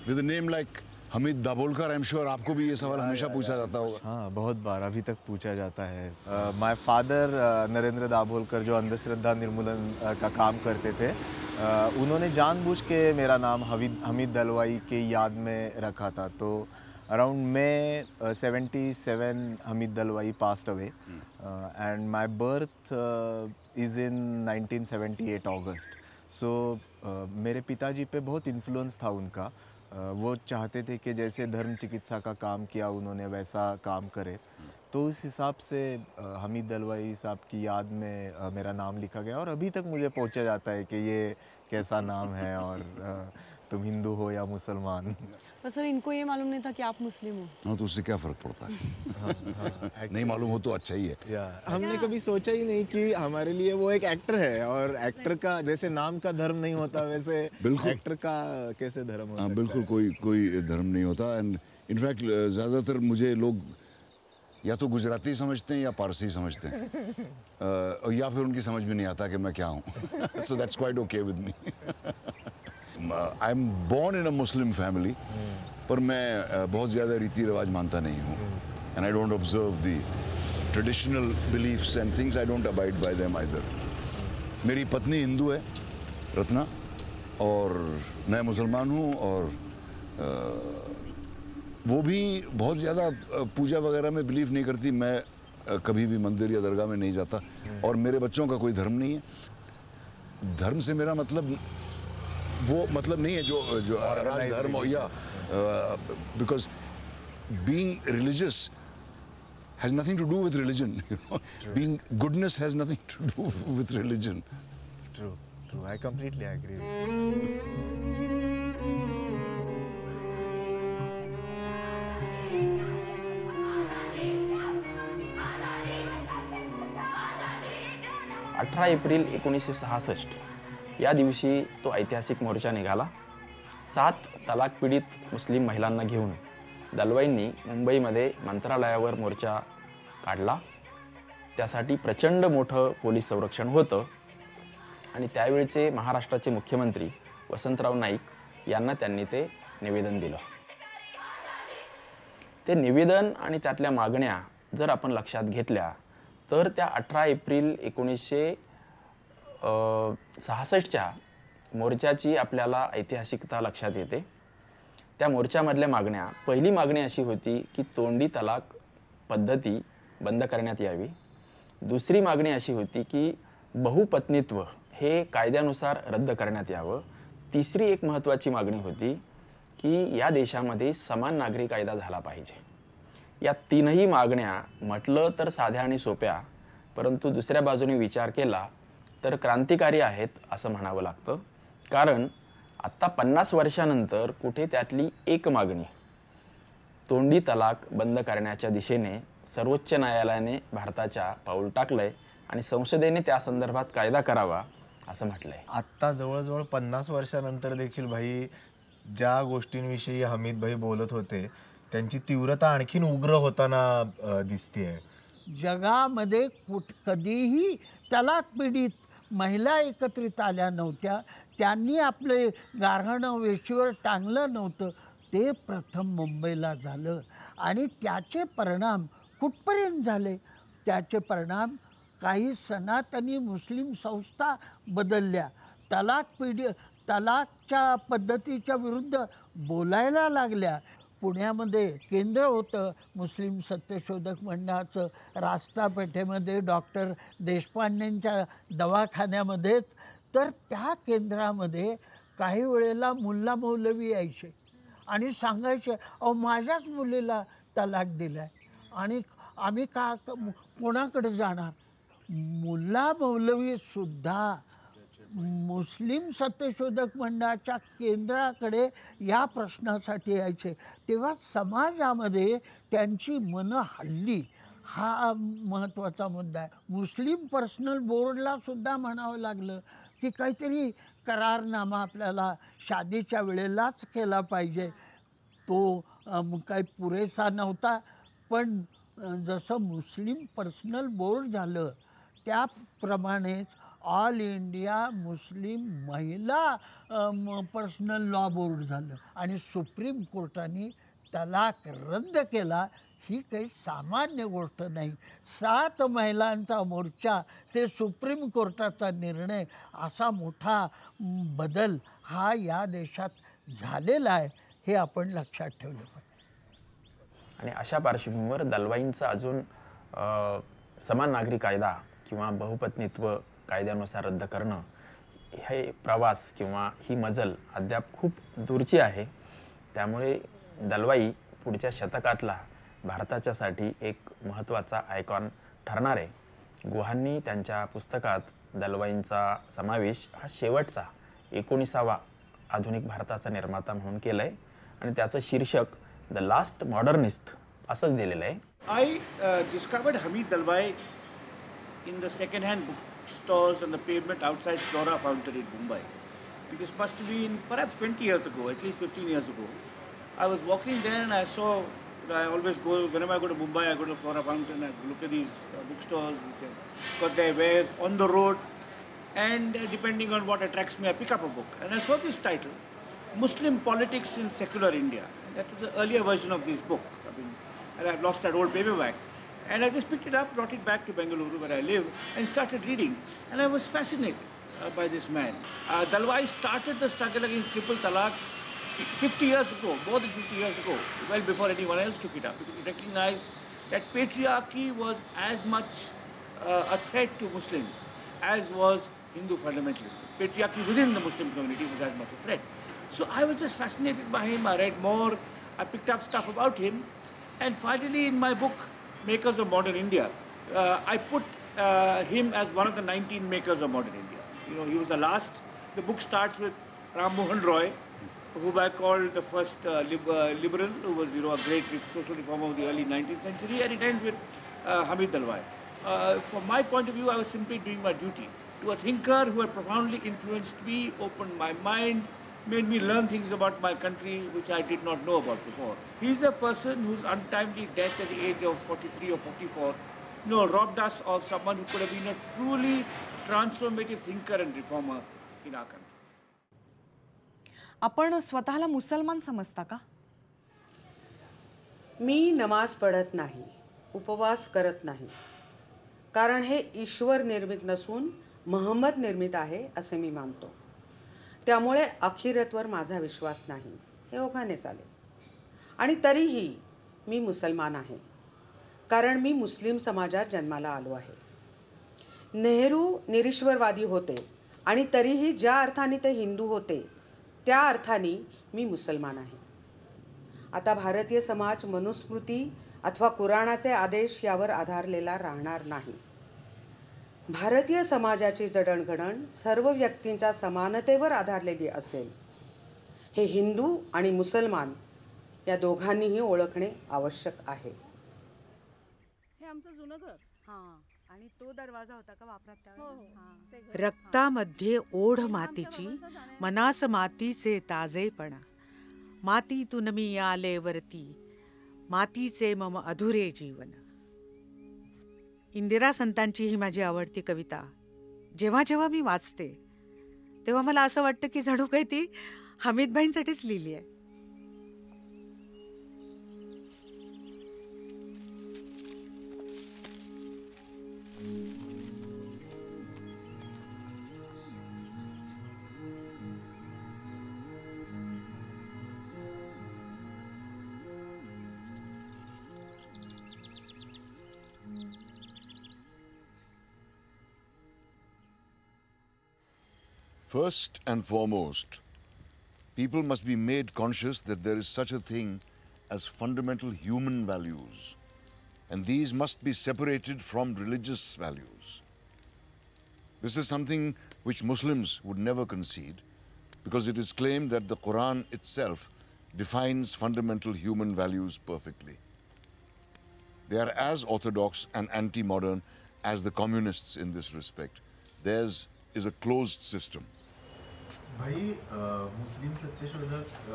With a name like Hamid Dabholkar, I am sure आपको भी ये सवाल हमेशा पूछा जाता होगा. हाँ, बहुत बार अभी तक पूछा जाता है. माय फादर नरेंद्र दाभोलकर जो अंधश्रद्धा निर्मूलन का काम करते थे, उन्होंने जानबूझ के मेरा नाम हमीद दलवाई के याद में रखा था. तो around May 77 Hamid Dalwai passed away, and my birth is in 1978 August. So मेरे पिताजी पे बहुत इन्फ्लुएंस था उनका. वो चाहते थे कि जैसे धर्म चिकित्सा का काम किया उन्होंने वैसा काम करे. तो उस हिसाब से हमीद दलवाई साहब की याद में मेरा नाम लिखा गया और अभी तक मुझे पूछा जाता है कि ये कैसा नाम है और तुम हिंदू हो या मुसलमान. पर सर इनको ये मालूम नहीं था कि आप मुस्लिम हो. हाँ, तो उससे क्या फ़र्क पड़ता है. नहीं मालूम हो तो अच्छा ही है. हमने कभी सोचा ही नहीं कि हमारे लिए वो एक एक्टर है और एक्टर का जैसे नाम का धर्म नहीं होता वैसे एक्टर का कैसे धर्म हो सकता है. बिल्कुल कोई धर्म नहीं होता. एंड इनफैक्ट ज़्यादातर मुझे लोग या तो गुजराती समझते हैं या पारसी समझते हैं, या फिर उनकी समझ में नहीं आता कि मैं क्या हूँ. So that's quite okay with me. I'm born in a Muslim family, पर मैं बहुत ज़्यादा रीति रिवाज मानता नहीं हूँ, and I don't observe the traditional beliefs and things, I don't abide by them either. मेरी पत्नी हिंदू है, रत्ना, और मैं मुसलमान हूँ, और वो भी बहुत ज़्यादा पूजा वगैरह में बिलीव नहीं करती। मैं कभी भी मंदिर या दरगाह में नहीं जाता, और मेरे बच्चों का कोई धर्म नहीं है। धर्म से मेरा मतलब वो मतलब नहीं है जो राजधर्म हो, या because being religious has nothing to do with religion, you know. Being goodness has nothing to do with religion. True. I completely agree with you. 18 April 1966 या दिवशी तो ऐतिहासिक मोर्चा निघाला। 7 तलाक पीडित मुस्लिम महिलांना घेऊन दलवाईंनी मुंबईमध्ये मंत्रालयावर मोर्चा काढला। त्यासाठी प्रचंड मोठं पोलीस संरक्षण होतं आणि त्यावेळचे महाराष्ट्राचे मुख्यमंत्री वसंतराव नाईक यांना त्यांनी ते निवेदन दिलं। ते निवेदन आणि त्यातल्या मागण्या जर आपण लक्षात घेतल्या तर त्या 18 एप्रिल 1966च्या मोर्चाची आपल्याला ऐतिहासिकता लक्षात येते। त्या मोर्चामधल्या मागण्या, पहिली मागणी अशी होती की तोंडी तलाक पद्धती बंद करण्यात यावी। दुसरी मागणी अशी होती की बहुपत्नीत्व हे कायद्यानुसार रद्द करण्यात यावं। तिसरी एक महत्त्वाची मागणी होती की या देशामध्ये समान नागरी कायदा झाला पाहिजे। या तीनही मागण्या म्हटलं तर साध्या आणि सोप्या, परंतु दुसऱ्या बाजूने विचार केला तर क्रांतिकारी आहेत असं म्हणावं लागतं। कारण आत्ता 50 वर्षानंतर कुठे त्यातली एक मागणी तोंडी तलाक बंद करण्याच्या दिशेने सर्वोच्च न्यायालयाने भारताच्या पाऊल टाकलंय आणि संसदेने त्या संदर्भात कायदा करावा असं म्हटलंय। आत्ता जवळजवळ 50 वर्षानंतर देखील भाई ज्या गोष्टींविषयी हमीद भाई बोलत होते त्यांची तीव्रता आणखीन उग्र होताना दिसतेय। जगामध्ये कधीही तलाक पीडित महिला एकत्रित आल्या नव्हत्या, त्यांनी आपले गारहाणं वेशीवर टांगलं नव्हतं, ते प्रथम मुंबईला झालं आणि त्याचे परिणाम कुठपर्यंत झाले? त्याचे परिणाम काही सनातनी मुस्लिम संस्था बदलल्या, तलाकच्या पद्धतीच्या विरुद्ध बोलायला लागल्या। पुण्यामध्ये केंद्र होतं मुस्लिम सत्यशोधक मंडळाचं, रास्ता पेठेमध्ये डॉक्टर देशपांडेंच्या दवाखान्यामध्येच, तर त्या केंद्रामध्ये काही वेळेला मुल्ला मौलवी यायचे आणि सांगायचे, अहो माझ्याच मुलीला तलाक दिलाय आणि आम्ही कोणाकडे जाणार? मुल्ला मौलवीसुद्धा मुस्लिम सत्यशोधक मंडळाच्या केंद्राकडे या प्रश्नासाठी यायचे। तेव्हा समाजामध्ये त्यांची मनं हल्ली, हा महत्त्वाचा मुद्दा आहे। मुस्लिम पर्सनल बोर्डला सुद्धा म्हणावं लागलं की काहीतरी करारनामा आपल्याला शादीच्या वेळेलाच केला पाहिजे। तो काही पुरेसा नव्हता, पण जसं मुस्लिम पर्सनल बोर्ड झालं त्याप्रमाणेच ऑल इंडिया मुस्लिम महिला पर्सनल लॉ बोर्ड झालं आणि सुप्रीम कोर्टाने तलाक रद्द केला। ही काही सामान्य गोष्ट नाही। 7 महिलांचा मोर्चा ते सुप्रीम कोर्टाचा निर्णय, असा मोठा बदल हा या देशात झालेला आहे, हे आपण लक्षात ठेवलं पाहिजे। आणि अशा पार्श्वभूमीवर दलवाईंचा अजून समान नागरी कायदा किंवा बहुपत्नीत्व कायद्यानुसार रद्द करणं हे प्रवास किंवा ही मजल अद्याप खूप दूरची आहे। त्यामुळे दलवाई पुढच्या शतकातला भारताच्यासाठी एक महत्त्वाचा आयकॉन ठरणार आहे। गुहांनी त्यांच्या पुस्तकात दलवाईंचा समावेश हा शेवटचा 19वा आधुनिक भारताचा निर्माता म्हणून केला आहे आणि त्याचं शीर्षक द लास्ट मॉडर्निस्ट असंच दिलेलं आहे। I discovered Hamid Dalwai in the second-hand bookstores on the pavement outside Flora Fountain in Mumbai. And this must have been perhaps 20 years ago, at least 15 years ago. I was walking there and I saw, I always go, whenever I go to Mumbai, I go to Flora Fountain, I look at these bookstores which have got their wares on the road, and depending on what attracts me, I pick up a book. And I saw this title, Muslim politics in secular India. That was the earlier version of this book. And I've lost that old paperback. And I just picked it up, brought it back to Bengaluru where I live, and started reading. And I was fascinated by this man. Dalwai started the struggle against triple talaq 50 years ago, more than 50 years ago, well before anyone else took it up, because he recognized that patriarchy was as much a threat to Muslims as was Hindu fundamentalism. Patriarchy within the Muslim community was as much a threat. So I was just fascinated by him. I read more, I picked up stuff about him, and finally in my book, Makers of Modern India, I put him as one of the 19 makers of modern India. You know, he was the last. The book starts with Ram Mohan Roy, who I called the first liberal, who was, you know, a great social reformer of the early 19th century, and it ends with Hamid Dalwai. From my point of view, I was simply doing my duty to a thinker who had profoundly influenced me, opened my mind, made me learn things about my country which I did not know about before. He's a person whose untimely death at the age of 43 or 44, you know, robbed us of someone who could have been a truly transformative thinker and reformer in our country. आपण स्वतःला मुसलमान समजता का? मी नमाज पढ़त नाही, उपवास करत नाही, कारण हे ईश्वर निर्मित नसून मोहम्मद निर्मित आहे असे मी मानतो. त्यामुळे अखिरतवर माझा विश्वास नाही, हे ओघाने चालेल. आणि तरीही मी मुसलमान आहे, कारण मी मुस्लिम समाजात जन्माला आलो आहे. नेहरू निरीश्वरवादी होते आणि तरीही ज्या अर्थाने ते हिंदू होते त्या अर्थाने मी मुसलमान आहे. आता भारतीय समाज मनुस्मृती अथवा कुराणाचे आदेश यावर आधारलेला राहणार नाही. भारतीय समाजाची जडणघडण सर्व व्यक्तींच्या समानतेवर आधारलेली असेल, हे हिंदू आणि मुसलमान या दोघांनीही ओळखणे आवश्यक आहे. हे आमचं जुनं घर. हां, आणि तो दरवाजा होता का वापरात त्यावेळेस? रक्तामध्ये ओढ मातीची, मनास मातीचे ताजेपणा. मातीतून मी आले वरती, मातीचे मम अधुरे जीवन. इंदिरा संतांची ही माझी आवडती कविता. जेव्हा जेव्हा मी वाचते तेव्हा मला असं वाटतं की जणू काही ती हमीदभाईंसाठीच लिहिली आहे. First and foremost, people must be made conscious that there is such a thing as fundamental human values, and these must be separated from religious values. This is something which Muslims would never concede, because it is claimed that the Quran itself defines fundamental human values perfectly. They are as orthodox and anti-modern as the communists in this respect. Theirs is a closed system. भाई, मुस्लिम सत्यशोधक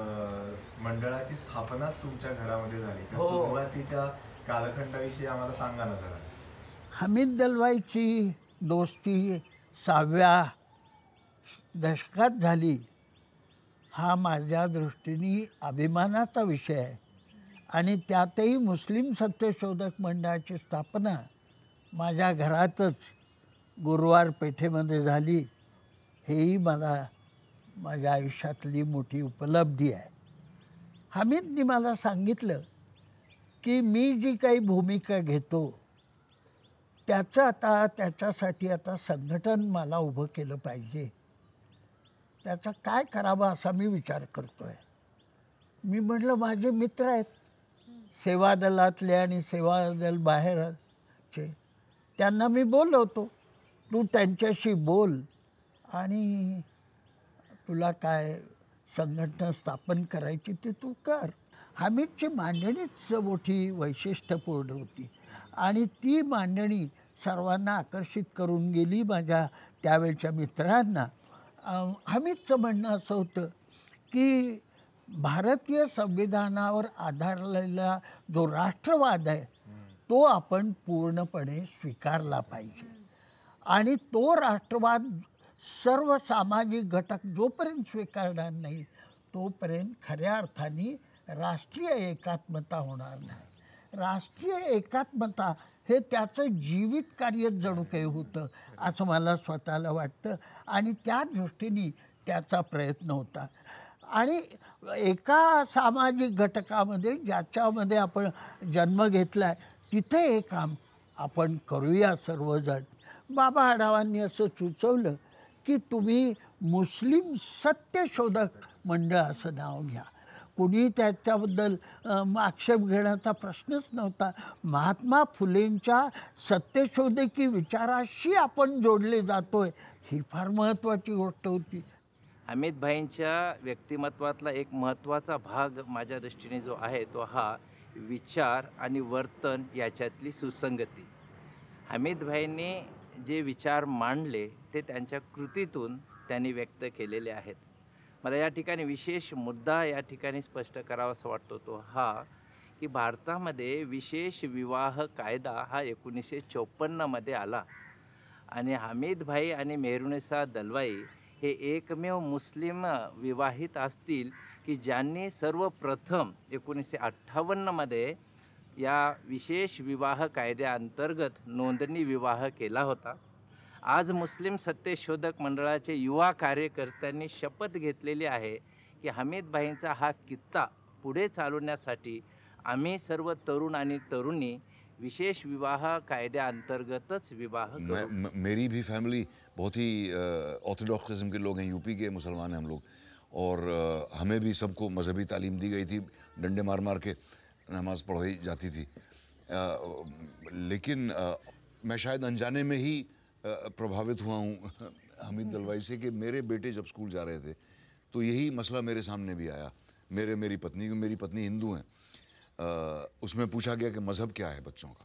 मंडळाची स्थापनाच तुमच्या घरामध्ये झाली. सुरुवातीच्या कालखंडाविषयी आम्हाला सांगा ना जरा. हमीद दलवाईची दोस्ती 6व्या दशकात झाली हा माझ्या दृष्टीने अभिमानाचा विषय आहे. आणि त्यातही मुस्लिम सत्यशोधक मंडळाची स्थापना माझ्या घरातच गुरुवार पेठेमध्ये झाली. हेही मला माझ्या आयुष्यातली मोठी उपलब्धी आहे. हमीदनी मला सांगितलं की मी जी काही भूमिका घेतो त्याचं त्याच्यासाठी आता संघटन मला उभं केलं पाहिजे. त्याचा काय करावं असा मी विचार करतो आहे. मी म्हटलं माझे मित्र आहेत सेवा दलातले आणि सेवा दल बाहेरचे, त्यांना मी बोलवतो, तू त्यांच्याशी बोल आणि तुला काय संघटना स्थापन करायची ते तू कर. हमीदची मांडणीच मोठी वैशिष्ट्यपूर्ण होती आणि ती मांडणी सर्वांना आकर्षित करून गेली माझ्या त्यावेळच्या मित्रांना. हमीदचं म्हणणं असं होतं की भारतीय संविधानावर आधारलेला जो राष्ट्रवाद आहे तो आपण पूर्णपणे स्वीकारला पाहिजे. आणि तो राष्ट्रवाद सर्व सामाजिक घटक जोपर्यंत स्वीकारणार नाही तोपर्यंत खऱ्या अर्थाने राष्ट्रीय एकात्मता होणार नाही. राष्ट्रीय एकात्मता हे त्याचं जीवित कार्य जणू काही होतं असं मला स्वतःला वाटतं आणि त्या दृष्टीने त्याचा प्रयत्न होता. आणि एका सामाजिक घटकामध्ये ज्याच्यामध्ये आपण जन्म घेतला आहे तिथे हे काम आपण करूया सर्वजण. बाबा आढावांनी असं सुचवलं की तुम्ही मुस्लिम सत्यशोधक मंडळ असं नाव घ्या. कुणी त्याच्याबद्दल आक्षेप घेण्याचा प्रश्नच नव्हता. महात्मा फुलेंच्या सत्यशोधकी विचाराशी आपण जोडले जातोय ही फार महत्त्वाची गोष्ट होती. हमीद भाईंच्या व्यक्तिमत्वातला एक महत्त्वाचा भाग माझ्या दृष्टीने जो आहे तो हा विचार आणि वर्तन याच्यातली सुसंगती. हमीद भाईंनी जे विचार मांडले ते त्यांच्या कृतीतून त्यांनी व्यक्त केलेले आहेत. मला या ठिकाणी विशेष मुद्दा या ठिकाणी स्पष्ट करावासा वाटतो तो हा की भारतामध्ये विशेष विवाह कायदा हा 1954मध्ये आला आणि हमीद भाई आणि मेहरुनिसा दलवाई हे एकमेव मुस्लिम विवाहित असतील की ज्यांनी सर्वप्रथम 1958मध्ये या विशेष विवाह कायद्याअंतर्गत नोंदणी विवाह केला होता. आज मुस्लिम सत्यशोधक मंडळाचे युवा कार्यकर्त्यांनी शपथ घेतलेली आहे की हमीद भाईंचा हा कित्ता पुढे चालवण्यासाठी आम्ही सर्व तरुण आणि तरुणी विशेष विवाह कायद्याअंतर्गतच विवाह करू. मेरी भी फैमिली बहुत ही ऑर्थोडॉक्स किस्म के लोग हैं, यूपी के मुसलमान हैं हम लोग, और हमें भी सबको मजहबी तालीम दी गई थी, डंडे मार मार के नमाज़ पढ़ाई जाती थी. लेकिन मैं शायद अनजाने में ही प्रभावित हुआ हूँ हमीद दलवाई से कि मेरे बेटे जब स्कूल जा रहे थे तो यही मसला मेरे सामने भी आया. मेरी पत्नी हिंदू हैं. उसमें पूछा गया कि मज़हब क्या है बच्चों का.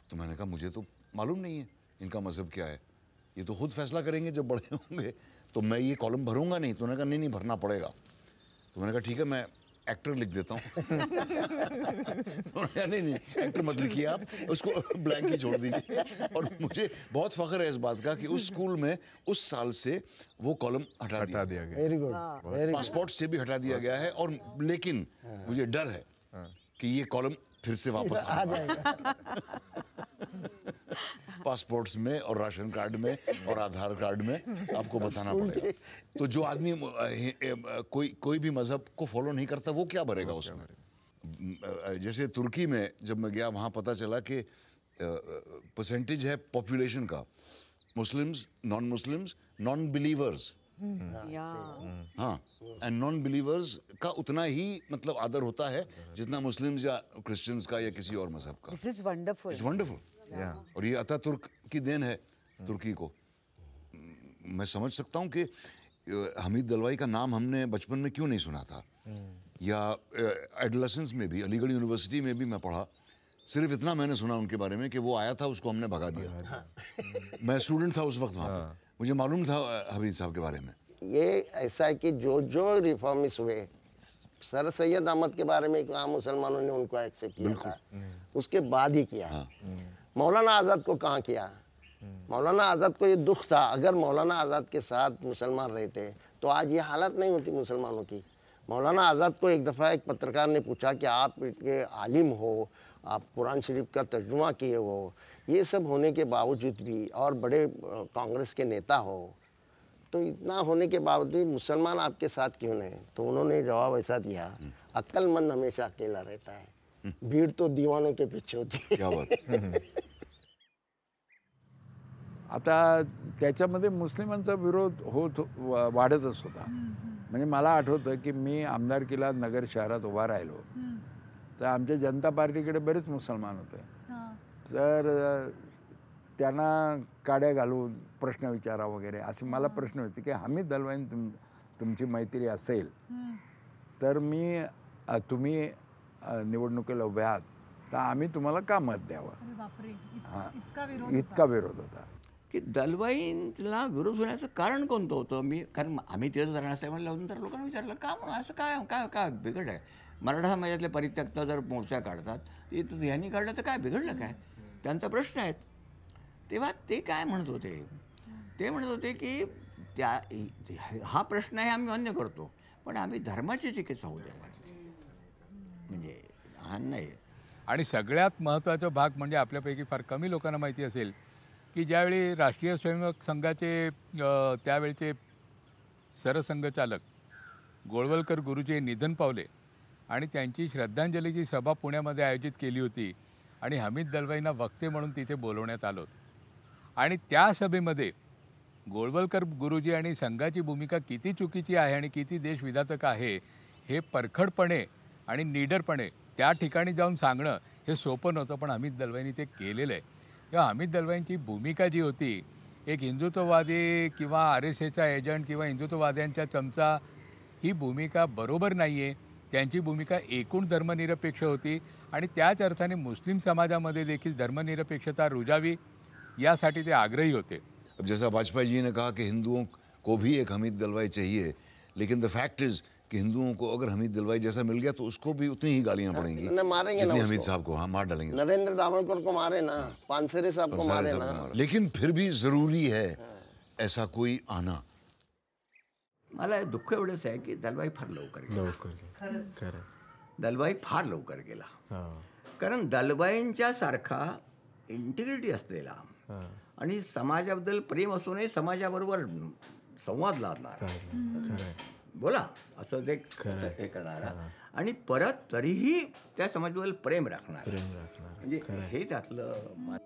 तो मैंने कहा मुझे तो मालूम नहीं है इनका मज़हब क्या है, ये तो खुद फैसला करेंगे जब बड़े होंगे, तो मैं ये कॉलम भरूंगा नहीं. तो उन्होंने कहा नहीं भरना पड़ेगा. तो मैंने कहा ठीक है मैं एक्टर लिख देता हूँ. नहीं एक्टर मत लिखिए आप, उसको ब्लैंक ही छोड़ दीजिए. और मुझे बहुत फ़ख्र है इस बात का कि उस स्कूल में उस साल से वो कॉलम हटा दिया गया. Very good. पासपोर्ट से भी हटा दिया गया है. और लेकिन मुझे डर है कि ये कॉलम फिर से वापस आ जाएगा. पासपोर्ट्स में और राशन कार्ड में और आधार कार्ड में आपको बताना पड़ेगा. तो जो आदमी कोई भी मज़हब को फॉलो नहीं करता वो क्या भरेगा उसमें. जैसे तुर्की में जब मैं गया वहाँ पता चला कि परसेंटेज है पॉपुलेशन का मुस्लिम्स, नॉन बिलीवर्स. हाँ, एंड नॉन बिलीवर्स का उतना ही मतलब आदर होता है जितना मुस्लिम्स या क्रिश्चियंस का या किसी और मज़हब का. दिस इज वंडरफुल. It's wonderful. और ये अतातुर्क की देन है तुर्की को. मैं समझ सकता हूँ कि हमीद दलवाई का नाम हमने बचपन में क्यों नहीं सुना था, या एडोलेसेंस में भी अलीगढ़ यूनिवर्सिटी में भी मैं पढ़ा. सिर्फ इतना मैंने सुना उनके बारे में कि वो आया था, उसको हमने भगा दिया. मैं स्टूडेंट था उस वक्त वहाँ पे, मुझे मालूम था हमीद साहब के बारे में. ये ऐसा है कि जो रिफॉर्मिस्ट हुए, सर सैयद अहमद के बारे में कहा मुसलमानों ने उनको एक्सेप्ट किया था, उसके बाद ही किया. मौलाना आज़ाद को कहाँ किया. मौलाना आज़ाद को ये दुख था, अगर मौलाना आज़ाद के साथ मुसलमान रहते तो आज ये हालत नहीं होती मुसलमानों की. मौलाना आज़ाद को एक दफ़ा एक पत्रकार ने पूछा कि आप इतने आलिम हो, आप कुरान शरीफ का तर्जुमा किए हो, ये सब होने के बावजूद भी, और बड़े कांग्रेस के नेता हो, तो इतना होने के बावजूद मुसलमान आपके साथ क्यों नहीं. तो उन्होंने जवाब ऐसा दिया, अक्लमंद हमेशा अकेला रहता है, भीड़ तो दीवानों के पीछे होती है. क्या बात. आता त्याच्यामध्ये मुस्लिमांचा विरोध वाढतच होता. म्हणजे मला आठवतं की मी आमदारकीला नगर शहरात उभा राहिलो तर आमच्या जनता पार्टीकडे बरेच मुसलमान होते. तर त्यांना काड्या घालून प्रश्न विचारा वगैरे असे मला प्रश्न होते की हमीद दलवाई तुमची मैत्री असेल तर तुम्ही निवडणुकीला उभे आहात तर आम्ही तुम्हाला का मत द्यावं. इतका विरोध होता की दलवाईंना विरोध होण्याचं कारण कोणतं होतं. कारण आम्ही तिथं जर नसल्यामुळे लावून तर लोकांना विचारलं का म्हणून असं काय बिघड आहे. मराठा समाजातले परित्यक्ता जर मोर्चा काढतात ते यांनी काढलं तर काय बिघडलं काय, त्यांचा प्रश्न आहेत. तेव्हा ते काय म्हणत होते, ते म्हणत होते की हा प्रश्न आहे आम्ही मान्य करतो पण आम्ही धर्माची चिकित्सा होऊ द्या म्हणजे लहान नाही. आणि सगळ्यात महत्त्वाचा भाग म्हणजे आपल्यापैकी फार कमी लोकांना माहिती असेल की ज्यावेळी राष्ट्रीय स्वयंसेवक संघाचे त्यावेळचे सरसंघचालक गोळवलकर गुरुजी निधन पावले आणि त्यांची श्रद्धांजलीची सभा पुण्यामध्ये आयोजित केली होती आणि हमीद दलवाईंना वक्ते म्हणून तिथे बोलवण्यात आलं होतं. आणि त्या सभेमध्ये गोळवलकर गुरुजी आणि संघाची भूमिका किती चुकीची आहे आणि किती देशविघातक आहे हे परखडपणे आणि निडरपणे त्या ठिकाणी जाऊन सांगणं हे सोपं नव्हतं, पण हमीद दलवाईंनी ते केलेलं आहे. किंवा हमीद दलवाईंची भूमिका जी होती एक हिंदुत्ववादी किंवा RSSचा एजंट किंवा हिंदुत्ववाद्यांचा चमचा ही भूमिका बरोबर नाही आहे. त्यांची भूमिका एकूण धर्मनिरपेक्ष होती आणि त्याच अर्थाने मुस्लिम समाजामध्ये देखील धर्मनिरपेक्षता रुजावी यासाठी ते आग्रही होते. अब जैसा वाजपेयी जी ने कहा कि हिंदुओं को भी एक हमीद दलवाई चाहिए, लेकिन द फैक्ट इज कि हिंदुओं को अगर हमीद दलवाई जैसा मिल गया तो उसको भी उतनी ही गालियां पड़ेंगी मारेंगे ना जितनी हमीद साहब को. हाँ, मार डालेंगे. नरेंद्र दाभोलकर को मारे ना, पानसरे साहब को मारे ना. लेकिन फिर भी जरूरी है ऐसा कोई आना. मला दुःख एवढंच आहे की दलवाई फार लवकर दलवाई फार लवकर गेला. कारण दलवाईंच्या सारखा इंटिग्रिटी असलेला आणि समाजाबद्दल प्रेम असूनही समाजाबरोबर संवाद लादणारा, बोला असं ते हे करणारा आणि परत तरीही त्या समाजाबद्दल प्रेम राखणार, म्हणजे हे त्यातलं.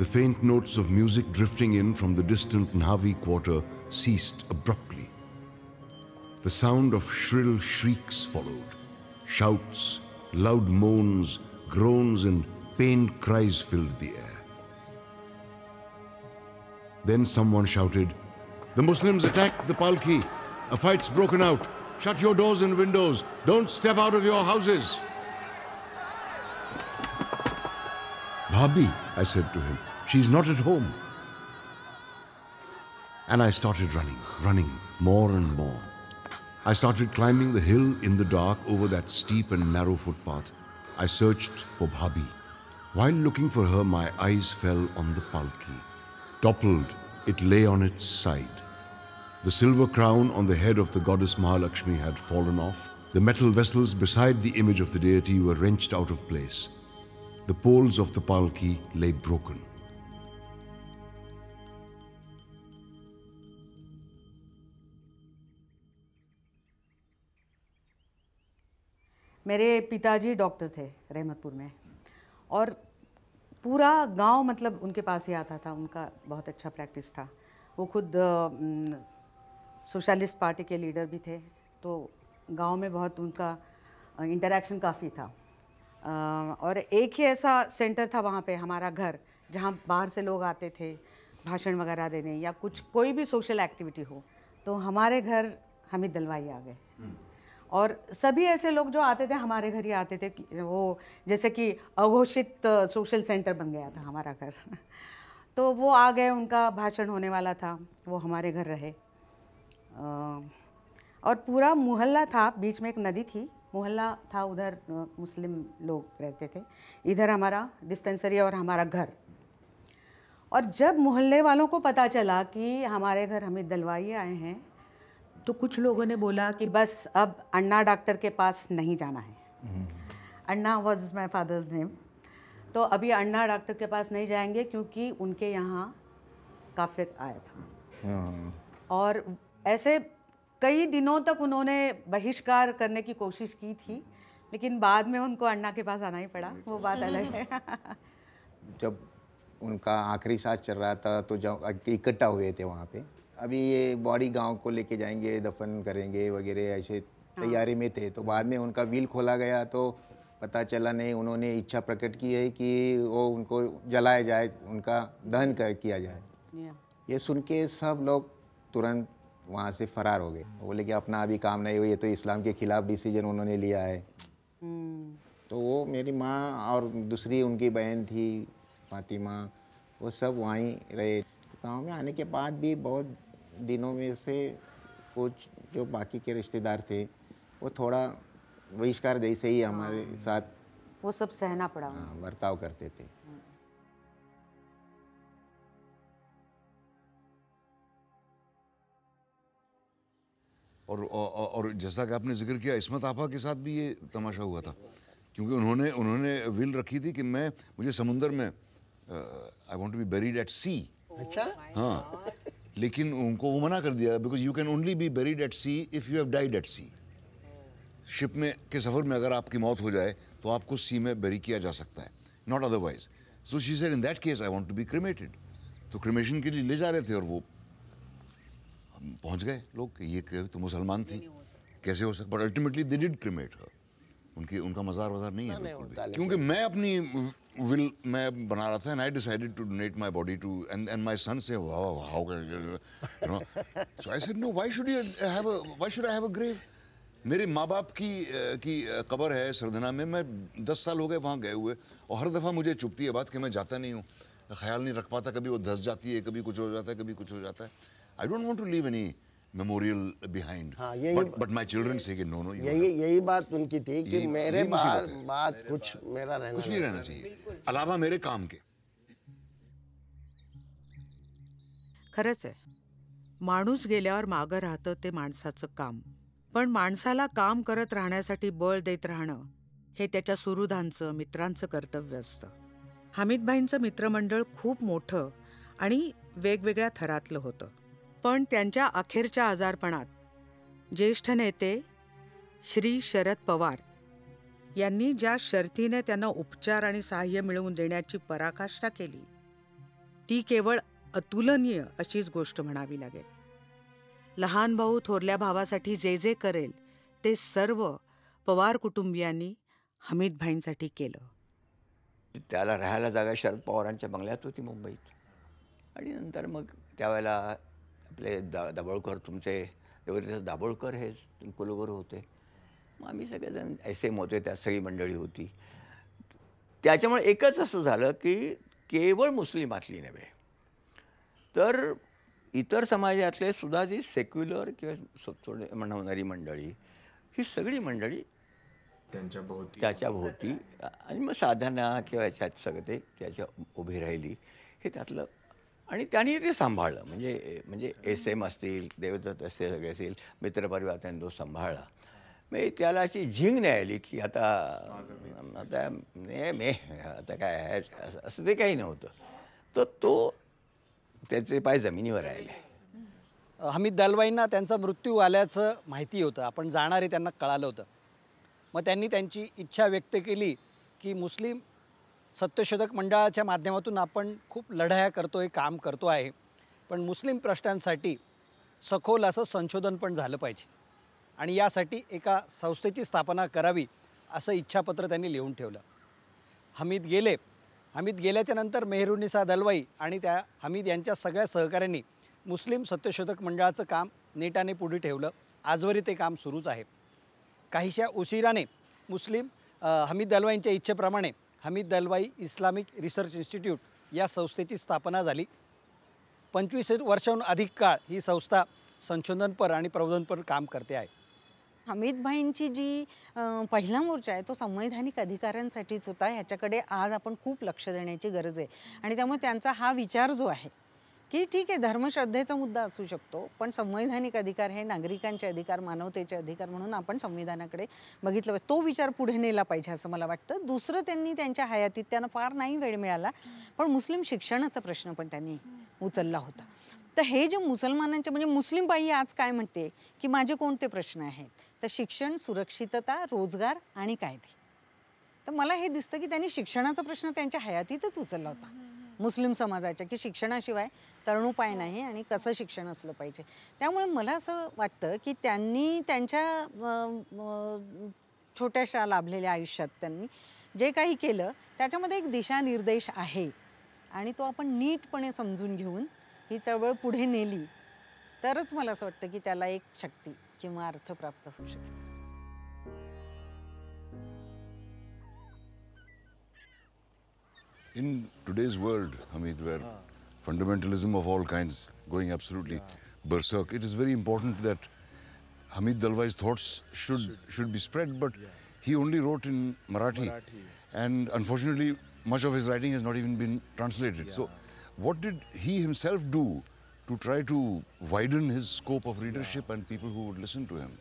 The faint notes of music drifting in from the distant Nhavi quarter ceased abruptly. The sound of shrill shrieks followed. Shouts, loud moans, groans and pained cries filled the air. Then someone shouted, "The Muslims attacked the Palki. A fight's broken out. Shut your doors and windows. Don't step out of your houses." "Bhabhi," I said to him, "she's not at home." And I started running more and more. I started climbing the hill in the dark over that steep and narrow footpath. I searched for Bhabhi. While looking for her, my eyes fell on the palki. Toppled, it lay on its side. The silver crown on the head of the goddess Mahalakshmi had fallen off. The metal vessels beside the image of the deity were wrenched out of place. The poles of the palki lay broken. मेरे पिताजी doctor थे रहमतपुर में, और पूरा गांव मतलब उनके pass ही आता था. उनका बहुत अच्छा प्रैक्टिस था. वो खुद सोशलिस्ट पार्टी के लीडर भी थे, तो गांव में बहुत उनका इंटरेक्शन काफ़ी था. और एक ही ऐसा सेंटर था वहाँ पे, हमारा घर, जहाँ बाहर से लोग आते थे भाषण वगैरह देने या कुछ कोई भी सोशल एक्टिविटी हो, तो हमारे घर हमीद दलवाई आ गए. और सभी ऐसे लोग जो आते थे हमारे घर ही आते थे. वो जैसे कि अघोषित सोशल सेंटर बन गया था हमारा घर. तो वो आ गए, उनका भाषण होने वाला था, वो हमारे घर रहे. और पूरा मोहल्ला था, बीच में एक नदी थी, मोहल्ला था, उधर मुस्लिम लोग रहते थे, इधर हमारा डिस्पेंसरी और हमारा घर. और जब मोहल्ले वालों को पता चला कि हमारे घर हमीद दलवाई आए हैं, तो कुछ लोगों ने बोला कि बस अब अन्ना डॉक्टर के पास नहीं जाना है. अन्ना वॉज माई फादर्स नेम. तो अभी अन्ना डॉक्टर के पास नहीं जाएंगे क्योंकि उनके यहाँ काफिर आया था. और ऐसे कई दिनों तक उन्होंने बहिष्कार करने की कोशिश की थी, लेकिन बाद में उनको अन्ना के पास आना ही पड़ा. वो बात अलग है. जब उनका आखिरी सांस चल रहा था तो जब इकट्ठा हुए थे वहाँ पे, अभी ये बॉडी गांव को लेके जाएंगे, दफन करेंगे वगैरह ऐसे तैयारी में थे. तो बाद में उनका व्हील खोला गया तो पता चला नहीं, उन्होंने इच्छा प्रकट की है कि वो उनको जलाया जाए, उनका दहन किया जाए. ये सुन के सब लोग तुरंत वहाँ से फरार हो गए। बोले कि अपना अभी काम नहीं हुआ, ये तो इस्लाम के खिलाफ डिसीजन उन्होंने लिया है। तो वो मेरी माँ और दूसरी उनकी बहन थी फातिमा, वो सब वहीं रहे। गांव में आने के बाद भी बहुत दिनों में से कुछ जो बाकी के रिश्तेदार थे वो थोड़ा बहिष्कार जैसे ही हमारे साथ वो सब सहना पड़ा। बर्ताव करते थे। और जैसा कि आपने जिक्र किया, इस्मत आपा के साथ भी ये तमाशा हुआ था, क्योंकि उन्होंने विल रखी थी कि मुझे समुंदर में I want to be buried at sea. अच्छा। हाँ, लेकिन उनको वो मना कर दिया, because you can only be buried at sea if you have died at sea. Ship में के सफ़र में अगर आपकी मौत हो जाए तो आपको सी में बेरी किया जा सकता है, not otherwise. So she said in that case I want to be cremated. तो क्रिमेशन के लिए ले जा रहे थे और वो पहुंच गए लोग कि ये तो मुसलमान थी, कैसे हो सकता। But ultimately they did cremate her. उनका मज़ार वज़ार नहीं है बिल्कुल भी। क्योंकि मैं अपनी विल मैं बना रहा था, and I decided to donate my body to, and my son say how you know. So I said no, why should I have a grave. मेरे माँ बाप की कब्र है सरदना में, मैं 10 साल हो गए वहाँ गए हुए, और हर दफ़ा मुझे चुभती है बात कि मैं जाता नहीं हूँ, ख्याल नहीं रख पाता, कभी वो धंस जाती है, कभी कुछ हो जाता है, कभी कुछ हो जाता है। I don't want to leave any memorial behind. हाँ, यही बट माय चिल्ड्रन से कि नो, यही बात उनकी थी कि मेरे बाद कुछ मेरा रहना, कुछ नहीं रहना चाहिए अलावा मेरे काम के। खरंच आहे, माणूस गेल्यावर मागं राहतं ते माणसाचं काम, पण माणसाला काम करत राहण्यासाठी बळ देत राहणं हे त्याच्या सुहृदांचं, मित्रांचं कर्तव्य असतं. हमीदभाईंचं मित्रमंडळ खूप मोठं आणि वेगवेगळ्या थरातलं होतं, पण त्यांच्या अखेरच्या आजारपणात ज्येष्ठ नेते श्री शरद पवार यांनी ज्या शर्तीने त्यांना उपचार आणि सहाय्य मिळवून देण्याची पराकाष्ठा केली, ती केवळ अतुलनीय अशीच गोष्ट म्हणावी लागेल. लहान भाऊ थोरल्या भावासाठी जे जे करेल ते सर्व पवार कुटुंबियांनी हमीदभाईंसाठी केलं. त्याला राहायला जागा शरद पवारांच्या बंगल्यात होती मुंबईत. आणि नंतर मग त्यावेळेला आपले दाभोळकर, तुमचे देवरिता दाभोळकर हे कुलगुरू होते. मग आम्ही सगळेजण एस एम होते, त्यात सगळी मंडळी होती. त्याच्यामुळे एकच असं झालं की केवळ मुस्लिमातली नव्हे तर इतर समाजातले सुद्धा जी सेक्युलर किंवा थोडे म्हणणारी मंडळी, ही सगळी मंडळी त्याच्या भोवती आणि मग साधना किंवा याच्यात सगळं ते त्याच्या उभी राहिली, हे त्यातलं. आणि त्यांनी ते सांभाळलं. म्हणजे एस एम असतील, देवदत्त असे सगळे असतील, मित्रपरिवार त्यांनी तो सांभाळला. मग त्याला अशी झिंग नाही आली की आता काय आहे असं ते काही नव्हतं. तर तो त्याचे पाय जमिनीवर राहिले. हमीद दलवाईंना त्यांचा मृत्यू आल्याचं माहिती होतं, आपण जाणार आहे त्यांना कळालं होतं. मग त्यांनी त्यांची इच्छा व्यक्त केली की मुस्लिम सत्यशोधक मंडळाच्या माध्यमातून आपण खूप लढाया करतोय, काम करतो आहे, पण मुस्लिम प्रश्नांसाठी सखोल असं संशोधन पण झालं पाहिजे आणि यासाठी एका संस्थेची स्थापना करावी असं इच्छापत्र त्यांनी लिहून ठेवलं. हमीद गेल्याच्या नंतर मेहरुन्निसा दलवाई आणि त्या हमीद यांच्या सगळ्या सहकाऱ्यांनी मुस्लिम सत्यशोधक मंडळाचं काम नेटाने पुढे ठेवलं. आजवरही ते काम सुरूच आहे. काहीशा उशिराने हमीद दलवाईंच्या इच्छेप्रमाणे Hamid Dalwai Islamic research institute या संस्थेची स्थापना झाली. 25 वर्षांहून अधिक काळ ही संस्था संशोधनपर आणि प्रबोधनपर काम करते आहे. हमीदभाईंची जी पहिला मोर्चा आहे तो संवैधानिक अधिकारांसाठीच होता. ह्याच्याकडे आज आपण खूप लक्ष देण्याची गरज आहे. आणि त्यामुळे त्यांचा हा विचार जो आहे की ठीक आहे, धर्मश्रद्धेचा मुद्दा असू शकतो, पण संवैधानिक अधिकार हे नागरिकांचे अधिकार, मानवतेचे अधिकार म्हणून आपण संविधानाकडे बघितलं पाहिजे. तो विचार पुढे नेला पाहिजे असं मला वाटतं. दुसरं, त्यांनी त्यांच्या हयातीत, त्यांना फार नाही वेळ मिळाला, पण मुस्लिम शिक्षणाचा प्रश्न पण त्यांनी उचलला होता. तर हे जे मुसलमानांचे, म्हणजे मुस्लिम बाई आज काय म्हणते की माझे कोणते प्रश्न आहेत, तर शिक्षण, सुरक्षितता, रोजगार आणि कायदे. तर मला हे दिसतं की त्यांनी शिक्षणाचा प्रश्न त्यांच्या हयातीतच उचलला होता मुस्लिम समाजाच्या, की शिक्षणाशिवाय तरुणोपाय नाही आणि कसं शिक्षण असलं पाहिजे. त्यामुळे मला असं वाटतं की त्यांनी त्यांच्या छोट्याशा लाभलेल्या आयुष्यात त्यांनी जे काही केलं त्याच्यामध्ये एक दिशानिर्देश आहे आणि तो आपण नीटपणे समजून घेऊन ही चळवळ पुढे नेली तरच मला असं वाटतं की त्याला एक शक्ती किंवा अर्थ प्राप्त होऊ शकेल. In today's world, Hamid, where fundamentalism of all kinds going absolutely berserk, it is very important that Hamid Dalwai's thoughts should be spread, but he only wrote in Marathi. And unfortunately, much of his writing has not even been translated. So what did he himself do to try to widen his scope of readership and people who would listen to him?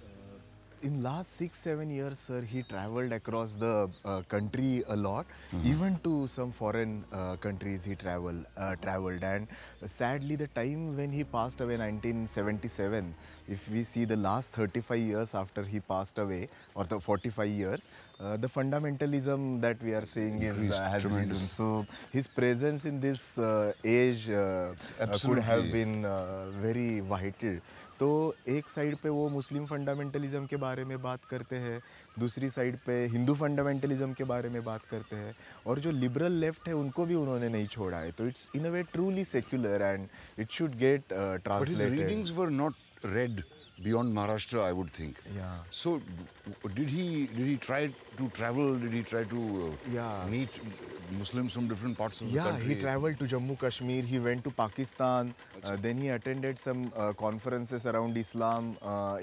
In last 6-7 years, sir, he traveled across the country a lot. Even to some foreign countries he traveled. And sadly, the time when he passed away, 1977, if we see the last 35 years after he passed away, or the 45 years, the fundamentalism that we are seeing has risen. So his presence in this age could have been very vital. तो एक side पे वो मुस्लिम fundamentalism के बारे में बात करते हैं, दूसरी side पे Hindu fundamentalism के बारे में बात करते हैं, और जो लिबरल लेफ्ट है उनको भी उन्होंने नहीं छोड़ा है. तो it's in a way truly secular end it should get translated. But his readings were not read beyond Maharashtra, I would think. Yeah. So did he try to travel? Did he try to meet Muslims from different parts of the country? Yeah, he traveled to Jammu Kashmir, he went to Pakistan, then he attended some conferences around Islam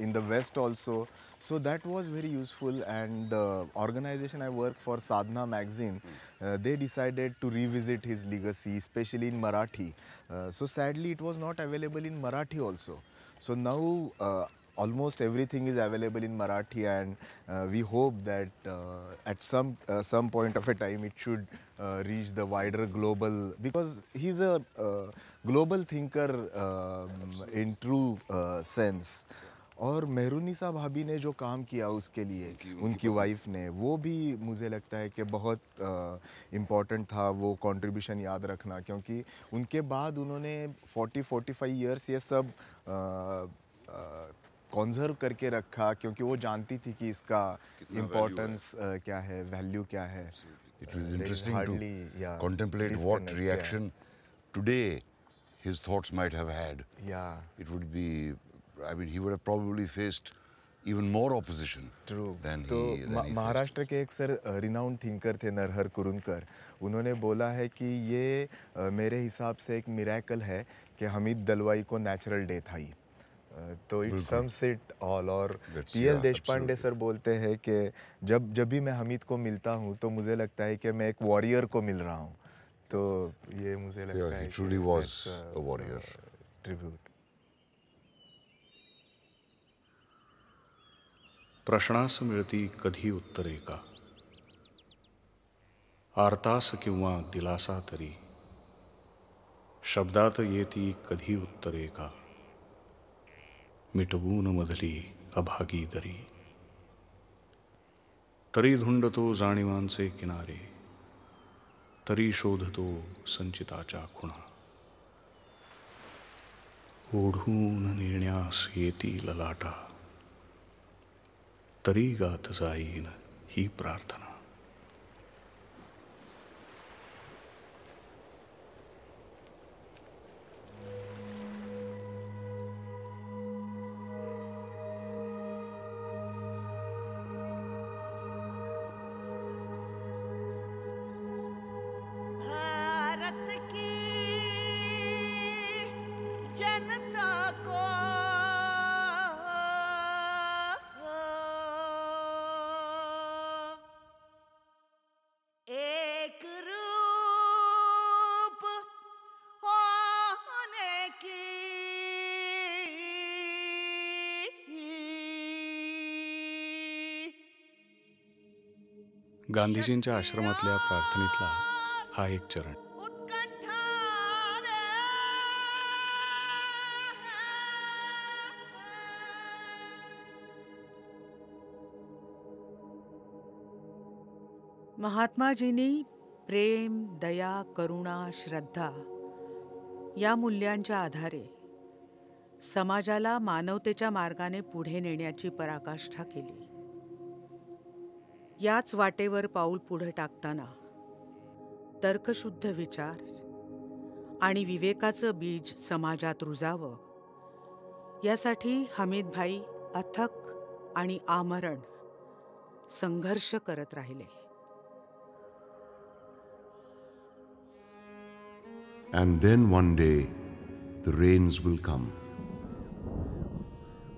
in the West also. So that was very useful, and the organization I work for, Sadhana magazine, they decided to revisit his legacy, especially in Marathi. So sadly it was not available in Marathi also. So now almost everything is available in Marathi, and we hope that at some point of a time it should reach the wider global, because he's a global thinker in true sense. और मेहरुनिसा भाभी ने जो काम KIA उसके लिए, उनकी wife ने, वो भी मुझे लगता है कि बहुत इम्पोर्टेंट था वो कंट्रीब्यूशन याद रखना, क्योंकि उनके बाद उन्होंने 40-45 इयर्स ये सब कॉन्जर्व करके रखा, क्योंकि वो जानती थी कि इसका इम्पोर्टेंस क्या है, वैल्यू क्या है. It was interesting to contemplate what reaction today his thoughts might have had. Yeah. It would be, I mean, he would have probably faced even more opposition than he faced. Maharashtra के एक sir renowned thinker थे, नरहर कुरुंदकर. उन्होंने बोला है कि ये मेरे हिसाब से एक मिरेकल है कि हमीद दलवाई को नेचुरल डेथ आई. तो इट सम्स इट ऑल. और P.L. देशपांडे सर बोलते हैं कि जब भी मैं हमीद को मिलता हूँ तो मुझे लगता है कि मैं एक वॉरियर को मिल रहा हूँ. तो ये मुझे लगता है he truly was a warrior. Tribute. प्रश्नास मिळती कधी उत्तरे का, आर्तास किंवा दिलासा तरी, शब्दात येती कधी उत्तरे का, मिटवून मधली अभागी दरी, तरी धुंडतो जाणीवांचे किनारे, तरी शोधतो संचिताच्या खुणा, ओढून नेण्यास येती ललाटा, तरी गात जाईन ही प्रार्थना. भारत की जनता को एक रूप होने की गांधीजींच्या आश्रमातल्या प्रार्थनेतला हा एक चरण. महात्माजींनी प्रेम, दया, करुणा, श्रद्धा या मूल्यांच्या आधारे समाजाला मानवतेच्या मार्गाने पुढे नेण्याची पराकाष्ठा केली. याच वाटेवर पाऊल पुढे टाकताना तर्कशुद्ध विचार आणि विवेकाचं बीज समाजात रुजावं यासाठी हमीद भाई अथक आणि आमरण संघर्ष करत राहिले. And then one day, the rains will come.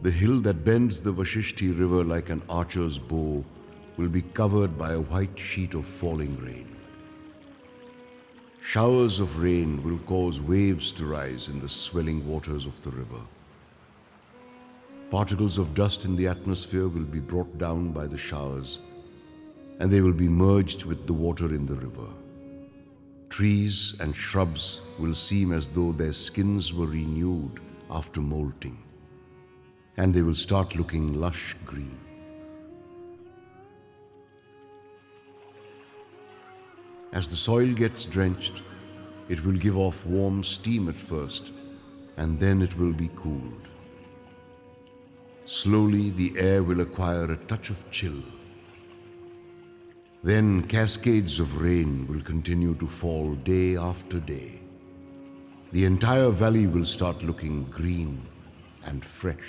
The hill that bends the Vashishti river like an archer's bow will be covered by a white sheet of falling rain. Showers of rain will cause waves to rise in the swelling waters of the river. Particles of dust in the atmosphere will be brought down by the showers, and they will be merged with the water in the river. Trees and shrubs will seem as though their skins were renewed after molting, and they will start looking lush green. As the soil gets drenched, it will give off warm steam at first, and then it will be cooled. Slowly, the air will acquire a touch of chill. Then cascades of rain will continue to fall day after day. The entire valley will start looking green and fresh.